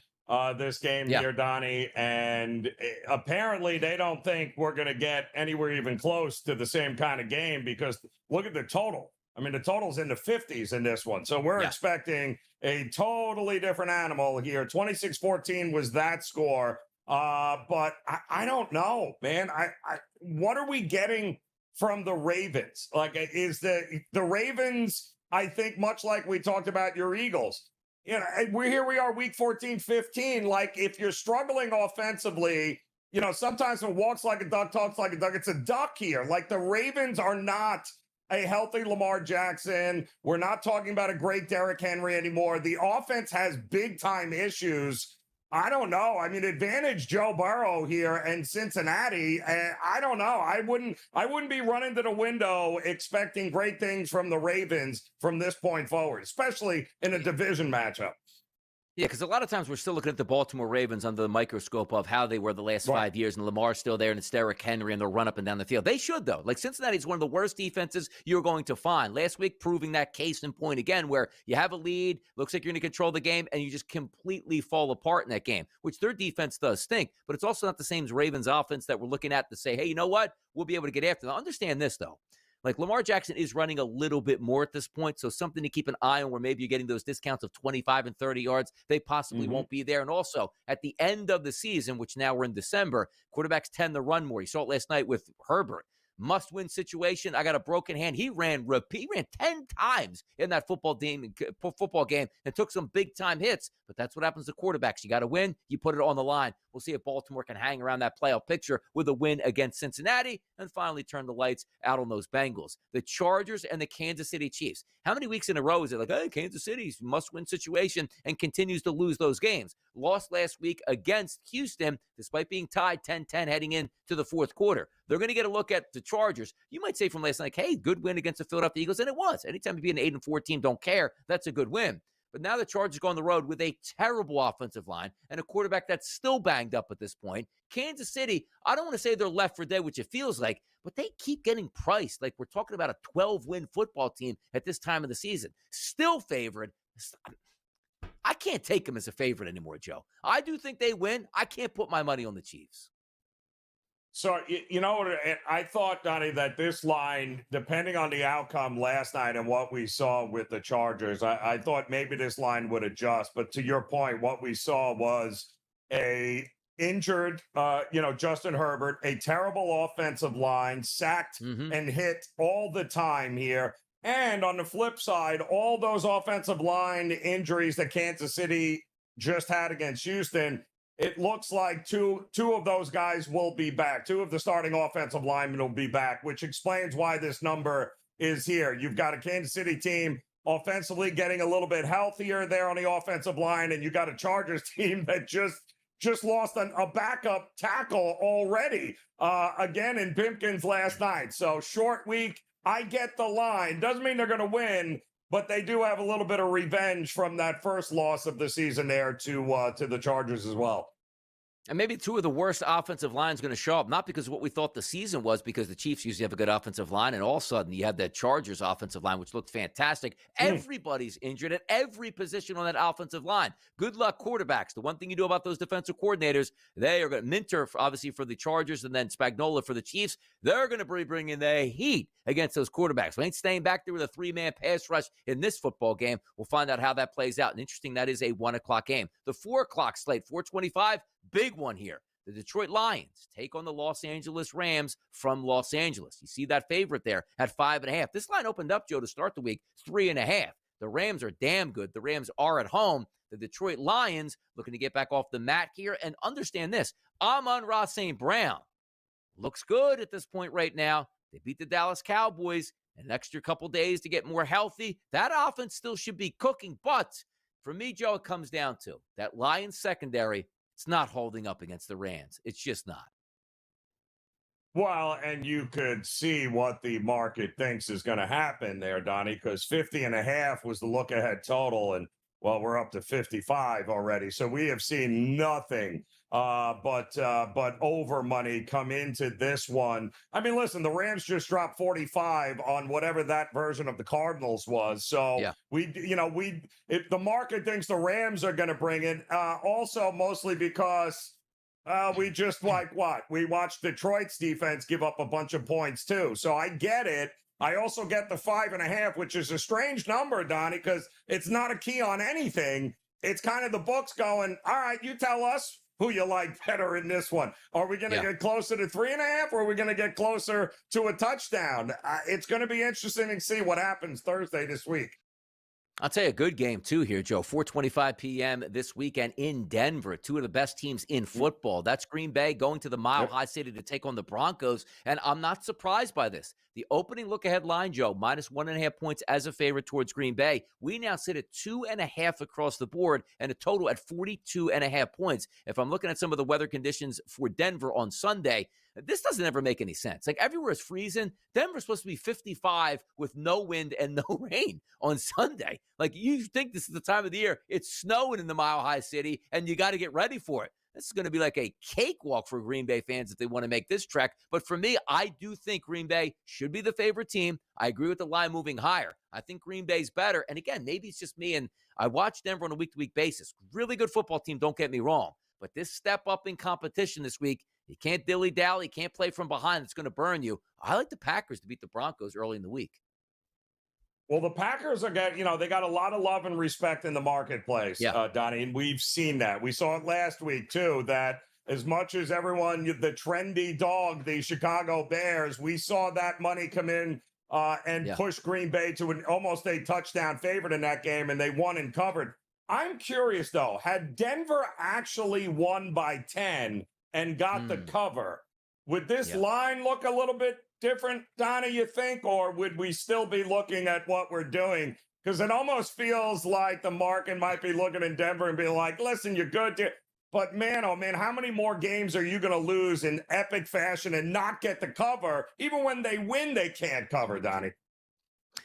This game here, Donnie, and apparently they don't think we're going to get anywhere even close to the same kind of game because look at the total. I mean, the total's in the 50s in this one. So we're expecting a totally different animal here. 26-14 was that score. But I don't know, man. What are we getting from the Ravens? Like, is the Ravens, I think, much like we talked about your Eagles, we are week 14, 15. Like, if you're struggling offensively, sometimes when walks like a duck, talks like a duck, it's a duck here. Like, the Ravens are not a healthy Lamar Jackson. We're not talking about a great Derrick Henry anymore. The offense has big time issues. I don't know. I mean, advantage Joe Burrow here and Cincinnati. I don't know. I wouldn't be running to the window expecting great things from the Ravens from this point forward, especially in a division matchup. Yeah, because a lot of times we're still looking at the Baltimore Ravens under the microscope of how they were the last 5 years, and Lamar's still there, and it's Derrick Henry, and they'll run up and down the field. They should, though. Like, Cincinnati's one of the worst defenses you're going to find. Last week, proving that case in point again, where you have a lead, looks like you're going to control the game, and you just completely fall apart in that game, which their defense does stink, but it's also not the same as Ravens offense that we're looking at to say, hey, you know what? We'll be able to get after them. Understand this, though. Like, Lamar Jackson is running a little bit more at this point, so something to keep an eye on where maybe you're getting those discounts of 25 and 30 yards. They possibly won't be there. And also, at the end of the season, which now we're in December, quarterbacks tend to run more. You saw it last night with Herbert. Must-win situation. I got a broken hand. He ran 10 times in that football game and took some big-time hits. But that's what happens to quarterbacks. You got to win. You put it on the line. We'll see if Baltimore can hang around that playoff picture with a win against Cincinnati and finally turn the lights out on those Bengals. The Chargers and the Kansas City Chiefs. How many weeks in a row is it like, hey, Kansas City's must-win situation and continues to lose those games? Lost last week against Houston, despite being tied 10-10 heading into the fourth quarter. They're going to get a look at the Chargers. You might say from last night, hey, good win against the Philadelphia Eagles, and it was. Anytime you be an 8-4 team, don't care. That's a good win. But now the Chargers go on the road with a terrible offensive line and a quarterback that's still banged up at this point. Kansas City, I don't want to say they're left for dead, which it feels like, but they keep getting priced like we're talking about a 12-win football team at this time of the season. Still favored. I can't take them as a favorite anymore, Joe. I do think they win. I can't put my money on the Chiefs. So, you know, I thought, Donnie, that this line, depending on the outcome last night and what we saw with the Chargers, I thought maybe this line would adjust. But to your point, what we saw was a injured, Justin Herbert, a terrible offensive line, sacked and hit all the time here. And on the flip side, all those offensive line injuries that Kansas City just had against Houston, it looks like two of those guys will be back. Two of the starting offensive linemen will be back, which explains why this number is here. You've got a Kansas City team offensively getting a little bit healthier there on the offensive line, and you got a Chargers team that just lost a backup tackle already, again in Pimpkins last night. So short week, I get the line. Doesn't mean they're going to win, but they do have a little bit of revenge from that first loss of the season there to the Chargers as well. And maybe two of the worst offensive lines going to show up, not because of what we thought the season was, because the Chiefs usually have a good offensive line, and all of a sudden you have that Chargers offensive line, which looked fantastic. Everybody's injured at every position on that offensive line. Good luck, quarterbacks. The one thing you do about those defensive coordinators, they are going to Minter, obviously, for the Chargers, and then Spagnuolo for the Chiefs. They're going to be bringing the heat against those quarterbacks. We ain't staying back there with a three-man pass rush in this football game. We'll find out how that plays out. And interesting, that is a 1 o'clock game. The 4 o'clock slate, 4:25, big one here. The Detroit Lions take on the Los Angeles Rams from Los Angeles. You see that favorite there at 5.5. This line opened up, Joe, to start the week, 3.5. The Rams are damn good. The Rams are at home. The Detroit Lions looking to get back off the mat here. And understand this, Amon-Ra St. Brown looks good at this point right now. They beat the Dallas Cowboys. An extra couple days to get more healthy. That offense still should be cooking. But for me, Joe, it comes down to that Lions secondary. It's not holding up against the Rams. It's just not. Well, and you could see what the market thinks is going to happen there, Donnie, because 50.5 was the look-ahead total, and, well, we're up to 55 already. So we have seen nothing but over money come into this one. I mean, listen, the Rams just dropped 45 on whatever that version of the Cardinals was. So yeah. If the market thinks the Rams are going to bring it, also mostly because we just we watched Detroit's defense give up a bunch of points too. So I get it. I also get the 5.5, which is a strange number, Donnie, because it's not a key on anything. It's kind of the books going, all right, you tell us who you like better in this one. Are we going to get closer to 3.5, or are we going to get closer to a touchdown? It's going to be interesting to see what happens Thursday this week. I'll tell you a good game, too, here, Joe. 4:25 p.m. this weekend in Denver. Two of the best teams in football. That's Green Bay going to the Mile High City to take on the Broncos. And I'm not surprised by this. The opening look-ahead line, Joe, minus 1.5 points as a favorite towards Green Bay. We now sit at 2.5 across the board and a total at 42.5 points. If I'm looking at some of the weather conditions for Denver on Sunday, this doesn't ever make any sense. Like, everywhere is freezing. Denver's supposed to be 55 with no wind and no rain on Sunday. Like, you think this is the time of the year. It's snowing in the Mile High City, and you got to get ready for it. This is going to be like a cakewalk for Green Bay fans if they want to make this trek. But for me, I do think Green Bay should be the favorite team. I agree with the line moving higher. I think Green Bay's better. And again, maybe it's just me, and I watch Denver on a week-to-week basis. Really good football team, don't get me wrong. But this step up in competition this week, you can't dilly-dally, can't play from behind. It's going to burn you. I like the Packers to beat the Broncos early in the week. Well, the Packers they got a lot of love and respect in the marketplace, Donnie, and we've seen that. We saw it last week, too, that as much as everyone, the trendy dog, the Chicago Bears, we saw that money come in and push Green Bay to almost a touchdown favorite in that game, and they won and covered. I'm curious, though, had Denver actually won by 10 and got the cover, would this line look a little bit different, Donnie, you think, or would we still be looking at what we're doing? Because it almost feels like the market might be looking in Denver and being like, listen, you're good, but man, oh man, how many more games are you going to lose in epic fashion and not get the cover? Even when they win, they can't cover, Donnie.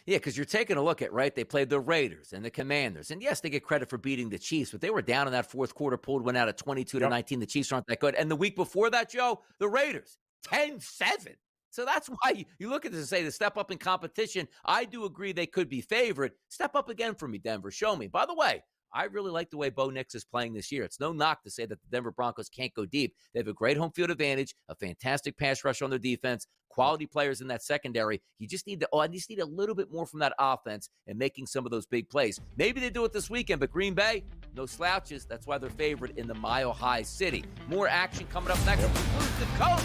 Yeah, because you're taking a look at, right, they played the Raiders and the Commanders. And yes, they get credit for beating the Chiefs, but they were down in that fourth quarter, pulled one out at 22-19. The Chiefs aren't that good. And the week before that, Joe, the Raiders, 10-7. So that's why you look at this and say the step up in competition. I do agree they could be favored. Step up again for me, Denver. Show me. By the way, I really like the way Bo Nix is playing this year. It's no knock to say that the Denver Broncos can't go deep. They have a great home field advantage, a fantastic pass rush on their defense, quality players in that secondary. You just need a little bit more from that offense and making some of those big plays. Maybe they do it this weekend, but Green Bay, no slouches. That's why they're favored in the Mile High City. More action coming up next. Who's the coach?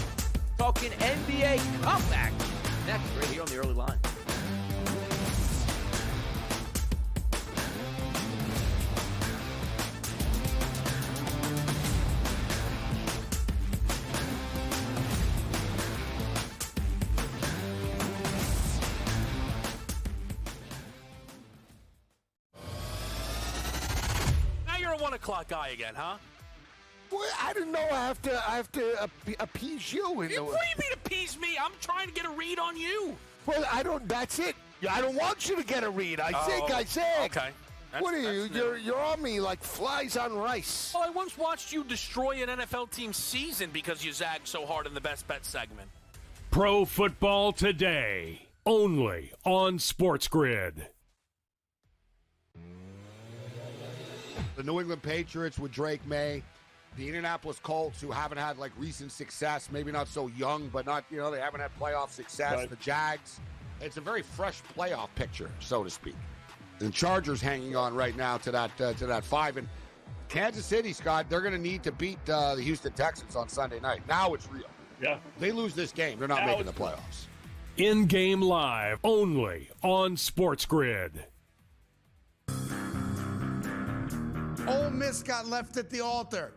Talking NBA comeback. Next, right here on the early line. Now you're a 1 o'clock guy again, huh? Well, I didn't know I have to appease you. What do you mean appease me? I'm trying to get a read on you. Well, that's it. I don't want you to get a read. I zig. Okay. What are you? You're on me like flies on rice. Well, I once watched you destroy an NFL team's season because you zagged so hard in the best bet segment. Pro Football Today, only on SportsGrid. The New England Patriots with Drake May. The Indianapolis Colts, who haven't had like recent success, maybe not so young, but not, they haven't had playoff success. Right. The Jags, it's a very fresh playoff picture, so to speak. And Chargers hanging on right now to that 5. And Kansas City, Scott, they're going to need to beat the Houston Texans on Sunday night. Now it's real. Yeah. They lose this game, they're not making the playoffs. In-game live, only on SportsGrid. Ole Miss got left at the altar.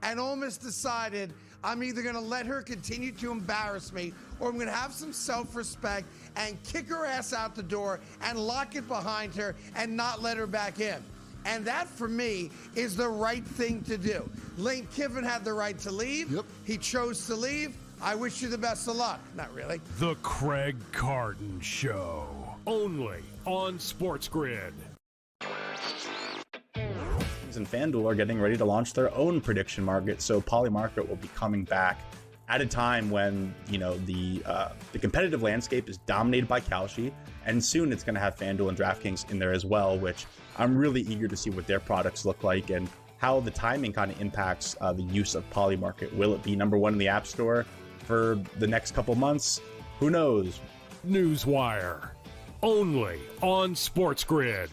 And Ole Miss decided, I'm either going to let her continue to embarrass me or I'm going to have some self-respect and kick her ass out the door and lock it behind her and not let her back in. And that, for me, is the right thing to do. Lane Kiffin had the right to leave. Yep. He chose to leave. I wish you the best of luck. Not really. The Craig Carton Show, only on SportsGrid. And FanDuel are getting ready to launch their own prediction market, so Polymarket will be coming back at a time when the competitive landscape is dominated by Kalshi, and soon it's going to have FanDuel and DraftKings in there as well, which I'm really eager to see what their products look like and how the timing kind of impacts the use of Polymarket. Will it be number one in the App Store for the next couple months? Who knows? Newswire, only on SportsGrid.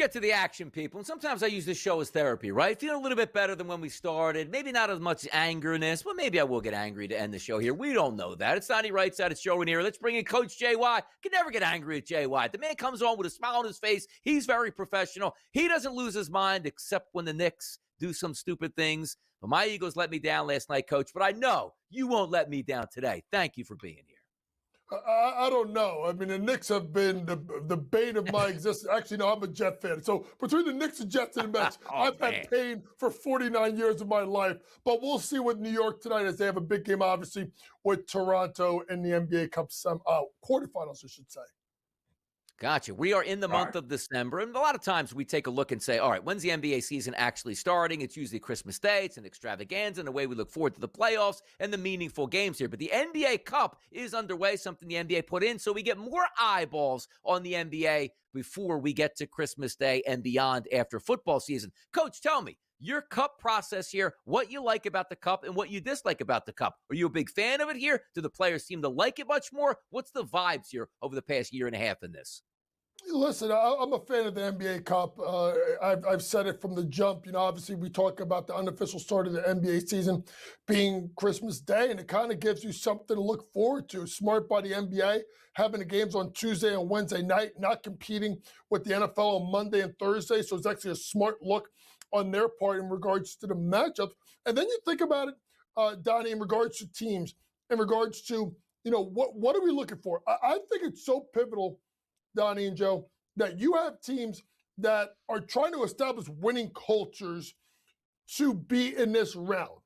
get to the action, people. And sometimes I use this show as therapy, right? Feeling a little bit better than when we started. Maybe not as much angerness. Well, maybe I will get angry to end the show here. We don't know that. It's Donnie Right Side. It's Joe in here. Let's bring in Coach JY. Can never get angry at JY. The man comes on with a smile on his face. He's very professional. He doesn't lose his mind except when the Knicks do some stupid things. But my Eagles let me down last night, Coach. But I know you won't let me down today. Thank you for being here. I don't know. I mean, the Knicks have been the bane of my existence. Actually, no, I'm a Jet fan. So between the Knicks and Jets and the Mets, I've had pain for 49 years of my life. But we'll see with New York tonight as they have a big game, obviously, with Toronto in the NBA Cup quarterfinals, I should say. Gotcha. We are in the month of December, and a lot of times we take a look and say, all right, when's the NBA season actually starting? It's usually Christmas Day. It's an extravaganza, and the way we look forward to the playoffs and the meaningful games here. But the NBA Cup is underway, something the NBA put in, so we get more eyeballs on the NBA before we get to Christmas Day and beyond after football season. Coach, tell me, your Cup process here, what you like about the Cup and what you dislike about the Cup. Are you a big fan of it here? Do the players seem to like it much more? What's the vibes here over the past year and a half in this? Listen, I'm a fan of the NBA Cup. I've said it from the jump. You know, obviously we talk about the unofficial start of the NBA season being Christmas Day, and it kind of gives you something to look forward to. Smart by the NBA, having the games on Tuesday and Wednesday night, not competing with the NFL on Monday and Thursday. So it's actually a smart look on their part in regards to the matchups. And then you think about it, Donnie, in regards to teams, in regards to, you know, what are we looking for? I think it's so pivotal, Donnie and Joe, that you have teams that are trying to establish winning cultures to be in this round.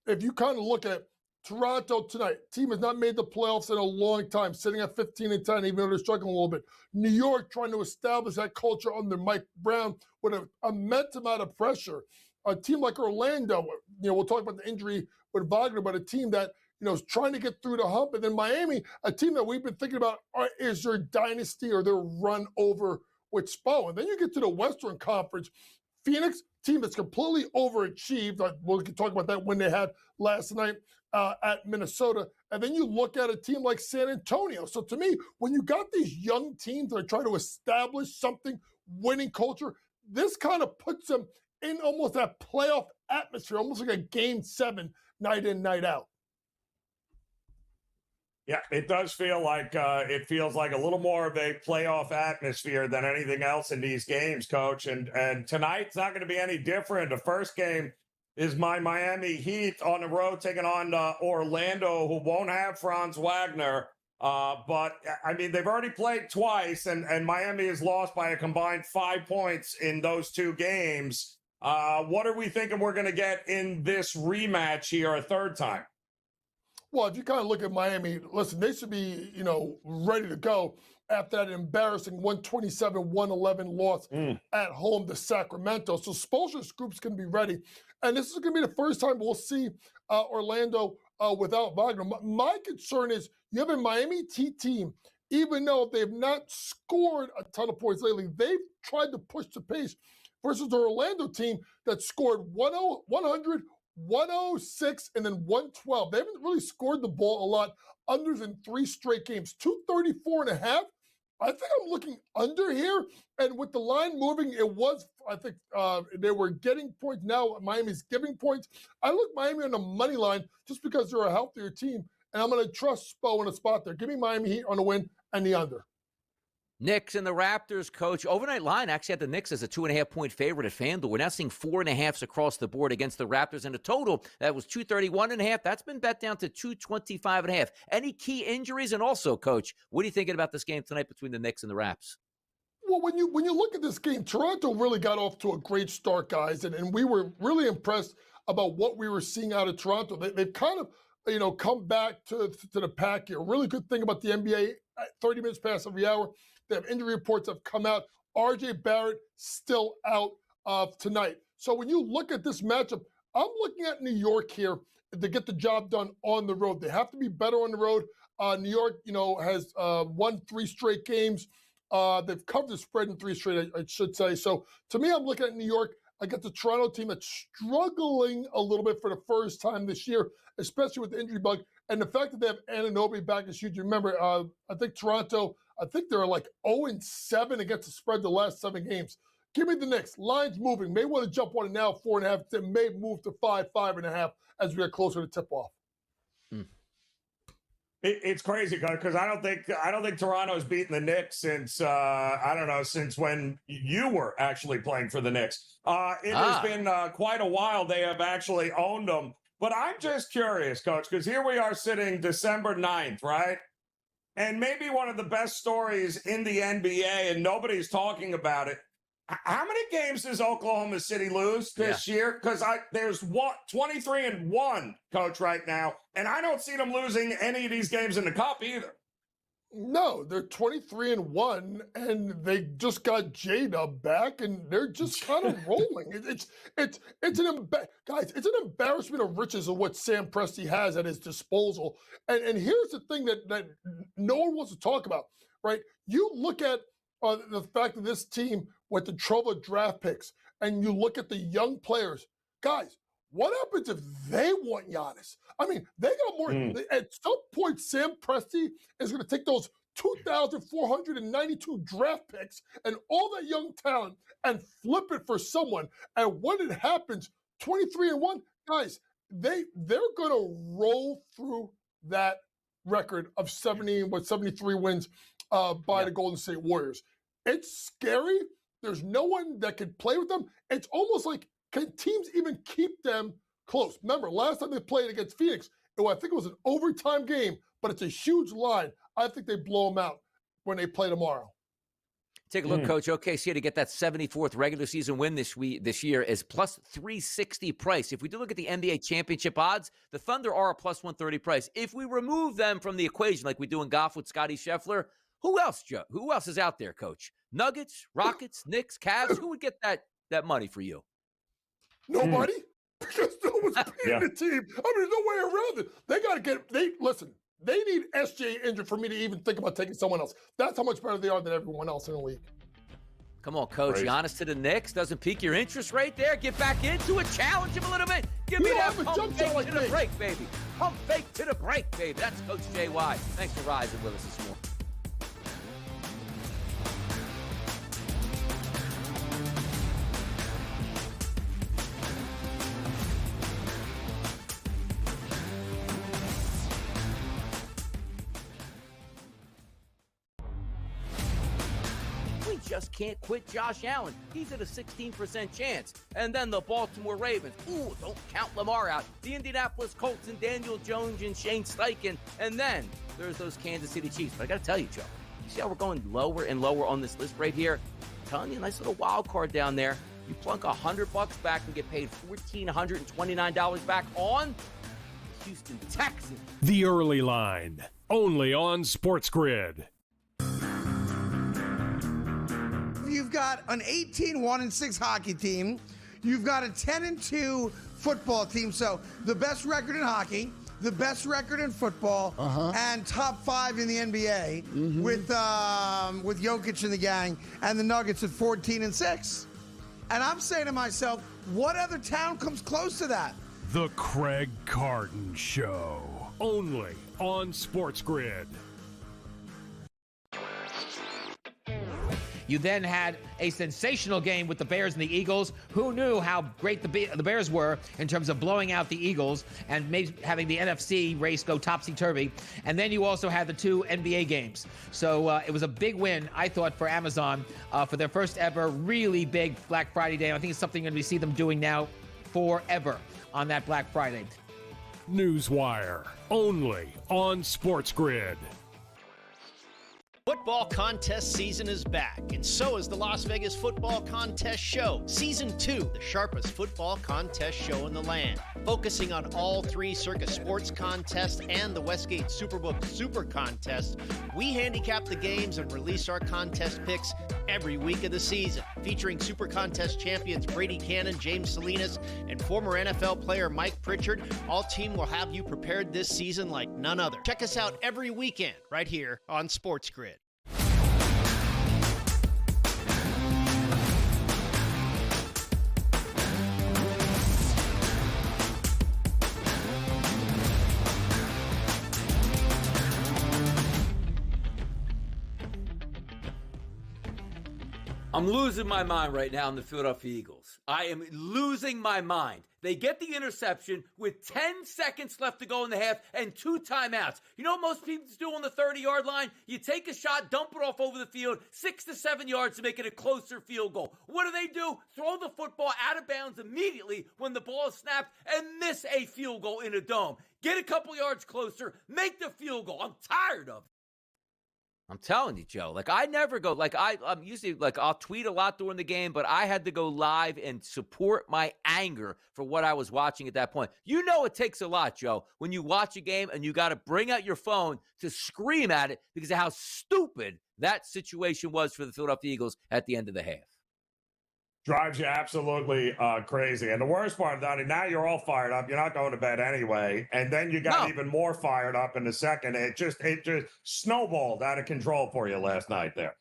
If you kind of look at Toronto tonight, team has not made the playoffs in a long time, sitting at 15-10, even though they're struggling a little bit. New York trying to establish that culture under Mike Brown with an immense amount of pressure. A team like Orlando, you know, we'll talk about the injury with Wagner, but a team that, you know, is trying to get through the hump. And then Miami, a team that we've been thinking about, is their dynasty or their run over with Spo? And then you get to the Western Conference. Phoenix, team that's completely overachieved. We'll talk about that when they had last night at Minnesota. And then you look at a team like San Antonio. So to me, when you got these young teams that are trying to establish something, winning culture, this kind of puts them in almost that playoff atmosphere, almost like a Game 7, night in, night out. Yeah, it does feel like it feels like a little more of a playoff atmosphere than anything else in these games, Coach. And tonight's not going to be any different. The first game is my Miami Heat on the road taking on Orlando, who won't have Franz Wagner. But, I mean, they've already played twice, and Miami has lost by a combined 5 points in those two games. What are we thinking we're going to get in this rematch here a third time? Well, if you kind of look at Miami, listen, they should be, you know, ready to go after that embarrassing 127-111 loss at home to Sacramento. So Spoelstra's group's going to be ready. And this is going to be the first time we'll see Orlando without Wagner. My concern is you have a Miami Heat team, even though they've not scored a ton of points lately, they've tried to push the pace versus the Orlando team that scored 100, 106, and then 112. They haven't really scored the ball a lot under than 3 straight games. 234.5. I think I'm looking under here. And with the line moving, it was, I think they were getting points. Now Miami's giving points. I look Miami on the money line just because they're a healthier team. And I'm going to trust Spo in a spot there. Give me Miami Heat on the win and the under. Knicks and the Raptors, Coach. Overnight line actually had the Knicks as a 2.5-point favorite at FanDuel. We're now seeing 4.5s across the board against the Raptors. And a total that was 231.5. That's been bet down to 225.5. Any key injuries? And also, Coach, what are you thinking about this game tonight between the Knicks and the Raps? Well, when you look at this game, Toronto really got off to a great start, guys, and we were really impressed about what we were seeing out of Toronto. They've kind of, you know, come back to the pack here. A really good thing about the NBA, 30 minutes past every hour. They have injury reports have come out. RJ Barrett still out tonight. So when you look at this matchup, I'm looking at New York here to get the job done on the road. They have to be better on the road. New York, you know, has won 3 straight games. They've covered the spread in 3 straight, I should say. So to me, I'm looking at New York. I got the Toronto team that's struggling a little bit for the first time this year, especially with the injury bug. And the fact that they have Anunoby back is huge. Remember, I think Toronto, I think they're like 0-7 against the spread the last 7 games. Give me the Knicks. Line's moving. May want to jump on it now, 4.5. Then may move to 5, 5.5 as we get closer to tip off. It's crazy because I don't think Toronto's beaten the Knicks since since when you were actually playing for the Knicks. It has been quite a while. They have actually owned them. But I'm just curious, Coach, because here we are sitting December 9th, right? And maybe one of the best stories in the NBA, and nobody's talking about it. How many games does Oklahoma City lose this year? Because there's 23-1, Coach, right now, and I don't see them losing any of these games in the Cup either. No, they're 23-1, and they just got J-Dub back, and they're just kind of rolling. It's an embarrassment of riches of what Sam Presti has at his disposal. And here's the thing that no one wants to talk about, right? You look at the fact that this team with the trouble of draft picks, and you look at the young players, guys, what happens if they want Giannis? I mean, they got more. At some point, Sam Presti is going to take those 2,492 draft picks and all that young talent and flip it for someone. And when it happens, 23-1, guys, they're going to roll through that record of 73 wins by the Golden State Warriors. It's scary. There's no one that can play with them. It's almost like, can teams even keep them close? Remember, last time they played against Phoenix, I think it was an overtime game, but it's a huge line. I think they blow them out when they play tomorrow. Take a look, Coach. OKC to get that 74th regular season win this year is plus 360 price. If we do look at the NBA championship odds, the Thunder are a plus 130 price. If we remove them from the equation like we do in golf with Scotty Scheffler, who else, Joe? Who else is out there, Coach? Nuggets, Rockets, Knicks, Cavs? Who would get that money for you? Nobody, because no one's beating the team. I mean, there's no way around it. They got to listen, they need SJ injured for me to even think about taking someone else. That's how much better they are than everyone else in the league. Come on, Coach. Giannis to the Knicks doesn't pique your interest right there. Get back into it. Challenge him a little bit. Give me that pump fake to the break, baby. Pump fake to the break, baby. That's Coach JY. Thanks for rising with us this morning. Just can't quit Josh Allen. He's at a 16% chance. And then the Baltimore Ravens. Ooh, don't count Lamar out. The Indianapolis Colts and Daniel Jones and Shane Steichen. And then there's those Kansas City Chiefs. But I got to tell you, Joe, you see how we're going lower and lower on this list right here? I'm telling you, a nice little wild card down there. You plunk $100 back and get paid $1,429 back on the Houston Texans. The Early Line, only on SportsGrid. You've got an 18-1-6 hockey team. You've got a 10-2 football team. So the best record in hockey, the best record in football, and top 5 in the NBA with Jokic and the gang, and the Nuggets at 14-6. And I'm saying to myself, what other town comes close to that? The Craig Carton Show, only on SportsGrid. You then had a sensational game with the Bears and the Eagles. Who knew how great the Bears were in terms of blowing out the Eagles and maybe having the NFC race go topsy-turvy. And then you also had the 2 NBA games. So it was a big win, I thought, for Amazon for their first ever really big Black Friday day. I think it's something we see them doing now forever on that Black Friday. Newswire, only on SportsGrid. Football contest season is back, and so is the Las Vegas Football Contest Show. Season 2, the sharpest football contest show in the land. Focusing on all 3 Circus Sports contests and the Westgate Superbook Super Contest, we handicap the games and release our contest picks every week of the season. Featuring Super Contest champions Brady Cannon, James Salinas, and former NFL player Mike Pritchard, all team will have you prepared this season like none other. Check us out every weekend right here on SportsGrid. I'm losing my mind right now in the Philadelphia Eagles. I am losing my mind. They get the interception with 10 seconds left to go in the half and 2 timeouts. You know what most people do on the 30-yard line? You take a shot, dump it off over the field, 6 to 7 yards to make it a closer field goal. What do? Throw the football out of bounds immediately when the ball is snapped and miss a field goal in a dome. Get a couple yards closer, make the field goal. I'm tired of it. I'm telling you, Joe, I never go, I'm usually, I'll tweet a lot during the game, but I had to go live and support my anger for what I was watching at that point. You know it takes a lot, Joe, when you watch a game and you got to bring out your phone to scream at it because of how stupid that situation was for the Philadelphia Eagles at the end of the half. Drives you absolutely crazy. And the worst part, Donnie, now you're all fired up. You're not going to bed anyway. And then you got even more fired up in the second. It just snowballed out of control for you last night there.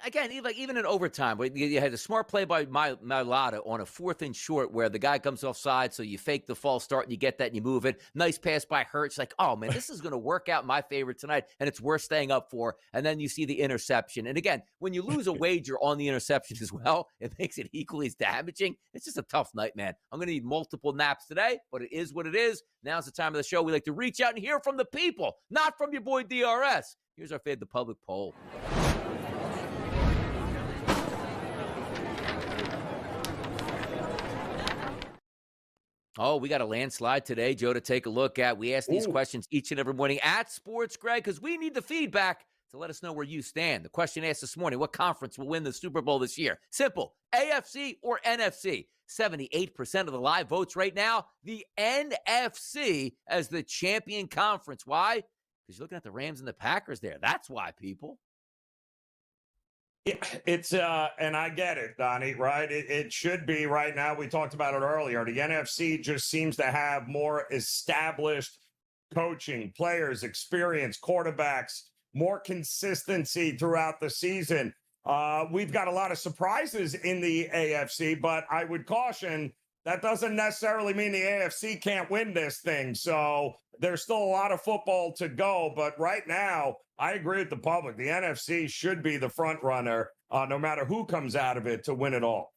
Again, even in overtime, you had a smart play by Mailata on a 4th and short where the guy comes offside, so you fake the false start and you get that and you move it. Nice pass by Hurts. Oh, man, this is going to work out in my favor tonight, and it's worth staying up for. And then you see the interception. And again, when you lose a wager on the interception as well, it makes it equally as damaging. It's just a tough night, man. I'm going to need multiple naps today, but it is what it is. Now's the time of the show. We like to reach out and hear from the people, not from your boy DRS. Here's our Fade the Public poll. Oh, we got a landslide today, Joe, to take a look at. We ask these questions each and every morning at SportsGrid because we need the feedback to let us know where you stand. The question asked this morning, what conference will win the Super Bowl this year? Simple, AFC or NFC? 78% of the live votes right now, the NFC as the champion conference. Why? Because you're looking at the Rams and the Packers there. That's why, people. It's and I get it, Donnie, right? It should be right now. We talked about it earlier. The NFC just seems to have more established coaching, players, experience, quarterbacks, more consistency throughout the season. We've got a lot of surprises in the AFC, but I would caution that doesn't necessarily mean the AFC can't win this thing. So there's still a lot of football to go. But right now, I agree with the public. The NFC should be the front runner, no matter who comes out of it, to win it all.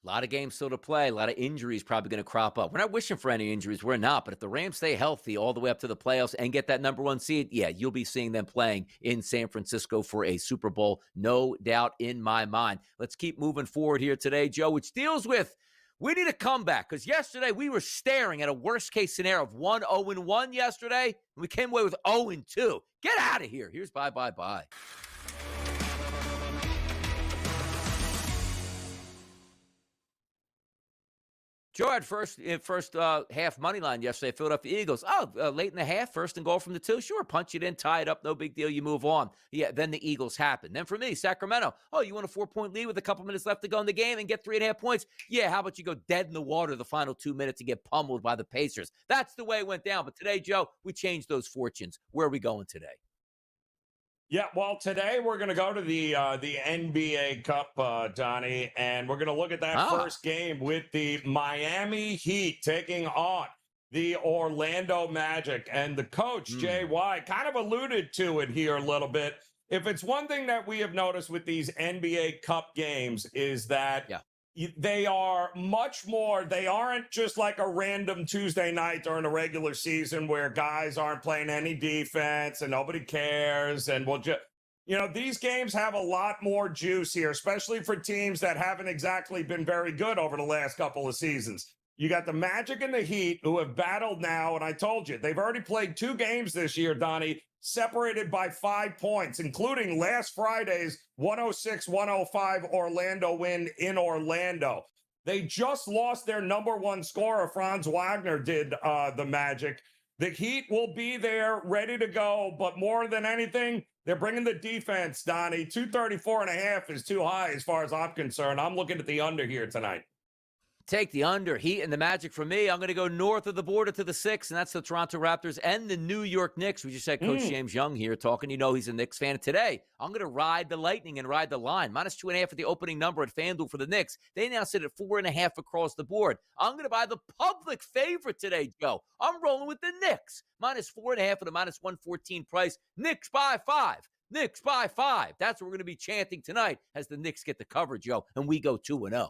A lot of games still to play. A lot of injuries probably going to crop up. We're not wishing for any injuries. We're not. But if the Rams stay healthy all the way up to the playoffs and get that number 1 seed, yeah, you'll be seeing them playing in San Francisco for a Super Bowl. No doubt in my mind. Let's keep moving forward here today, Joe, which deals with we need a comeback because yesterday we were staring at a worst-case scenario of 1-0-1 yesterday, and we came away with 0-2. Get out of here. Here's bye. Joe had first half money line yesterday, Philadelphia Eagles. Late in the half, first and goal from the 2. Sure, punch it in, tie it up, no big deal, you move on. Yeah, then the Eagles happen. Then for me, Sacramento. Oh, you want a 4-point lead with a couple minutes left to go in the game and get 3.5 points? Yeah, how about you go dead in the water the final 2 minutes and get pummeled by the Pacers? That's the way it went down. But today, Joe, we changed those fortunes. Where are we going today? Yeah, well, today we're going to go to the NBA Cup, Donnie, and we're going to look at that first game with the Miami Heat taking on the Orlando Magic. And the coach, Jay White, kind of alluded to it here a little bit. If it's one thing that we have noticed with these NBA Cup games is that they are much more, they aren't just like a random Tuesday night during the regular season where guys aren't playing any defense and nobody cares. And we'll just, these games have a lot more juice here, especially for teams that haven't exactly been very good over the last couple of seasons. You got the Magic and the Heat who have battled now. And I told you, they've already played 2 games this year, Donnie, separated by 5 points, including last Friday's 106-105 Orlando win in Orlando. They just lost their number 1 scorer, Franz Wagner, did the Magic. The Heat will be there ready to go, but more than anything, they're bringing the defense, Donnie. 234.5 is too high as far as I'm concerned. I'm looking at the under here tonight. Take the under, Heat and the Magic for me. I'm going to go north of the border to the 6, and that's the Toronto Raptors and the New York Knicks. We just had Coach James Young here talking. He's a Knicks fan. Today, I'm going to ride the Lightning and ride the line. -2.5 at the opening number at FanDuel for the Knicks. They now sit at 4.5 across the board. I'm going to buy the public favorite today, Joe. I'm rolling with the Knicks. -4.5 at a -114 price. Knicks by 5. Knicks by 5. That's what we're going to be chanting tonight as the Knicks get the cover, Joe, and we go 2-0.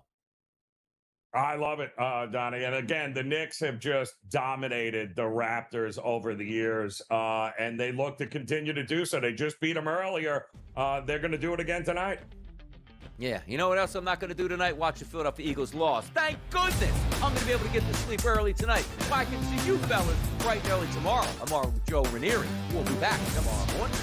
I love it, Donnie. And again, the Knicks have just dominated the Raptors over the years, and they look to continue to do so. They just beat them earlier. They're going to do it again tonight. Yeah, you know what else I'm not going to do tonight? Watch the Philadelphia Eagles lost. Thank goodness I'm going to be able to get to sleep early tonight. I can see you fellas bright and early tomorrow. I'm with Joe Ranieri. We'll be back tomorrow morning.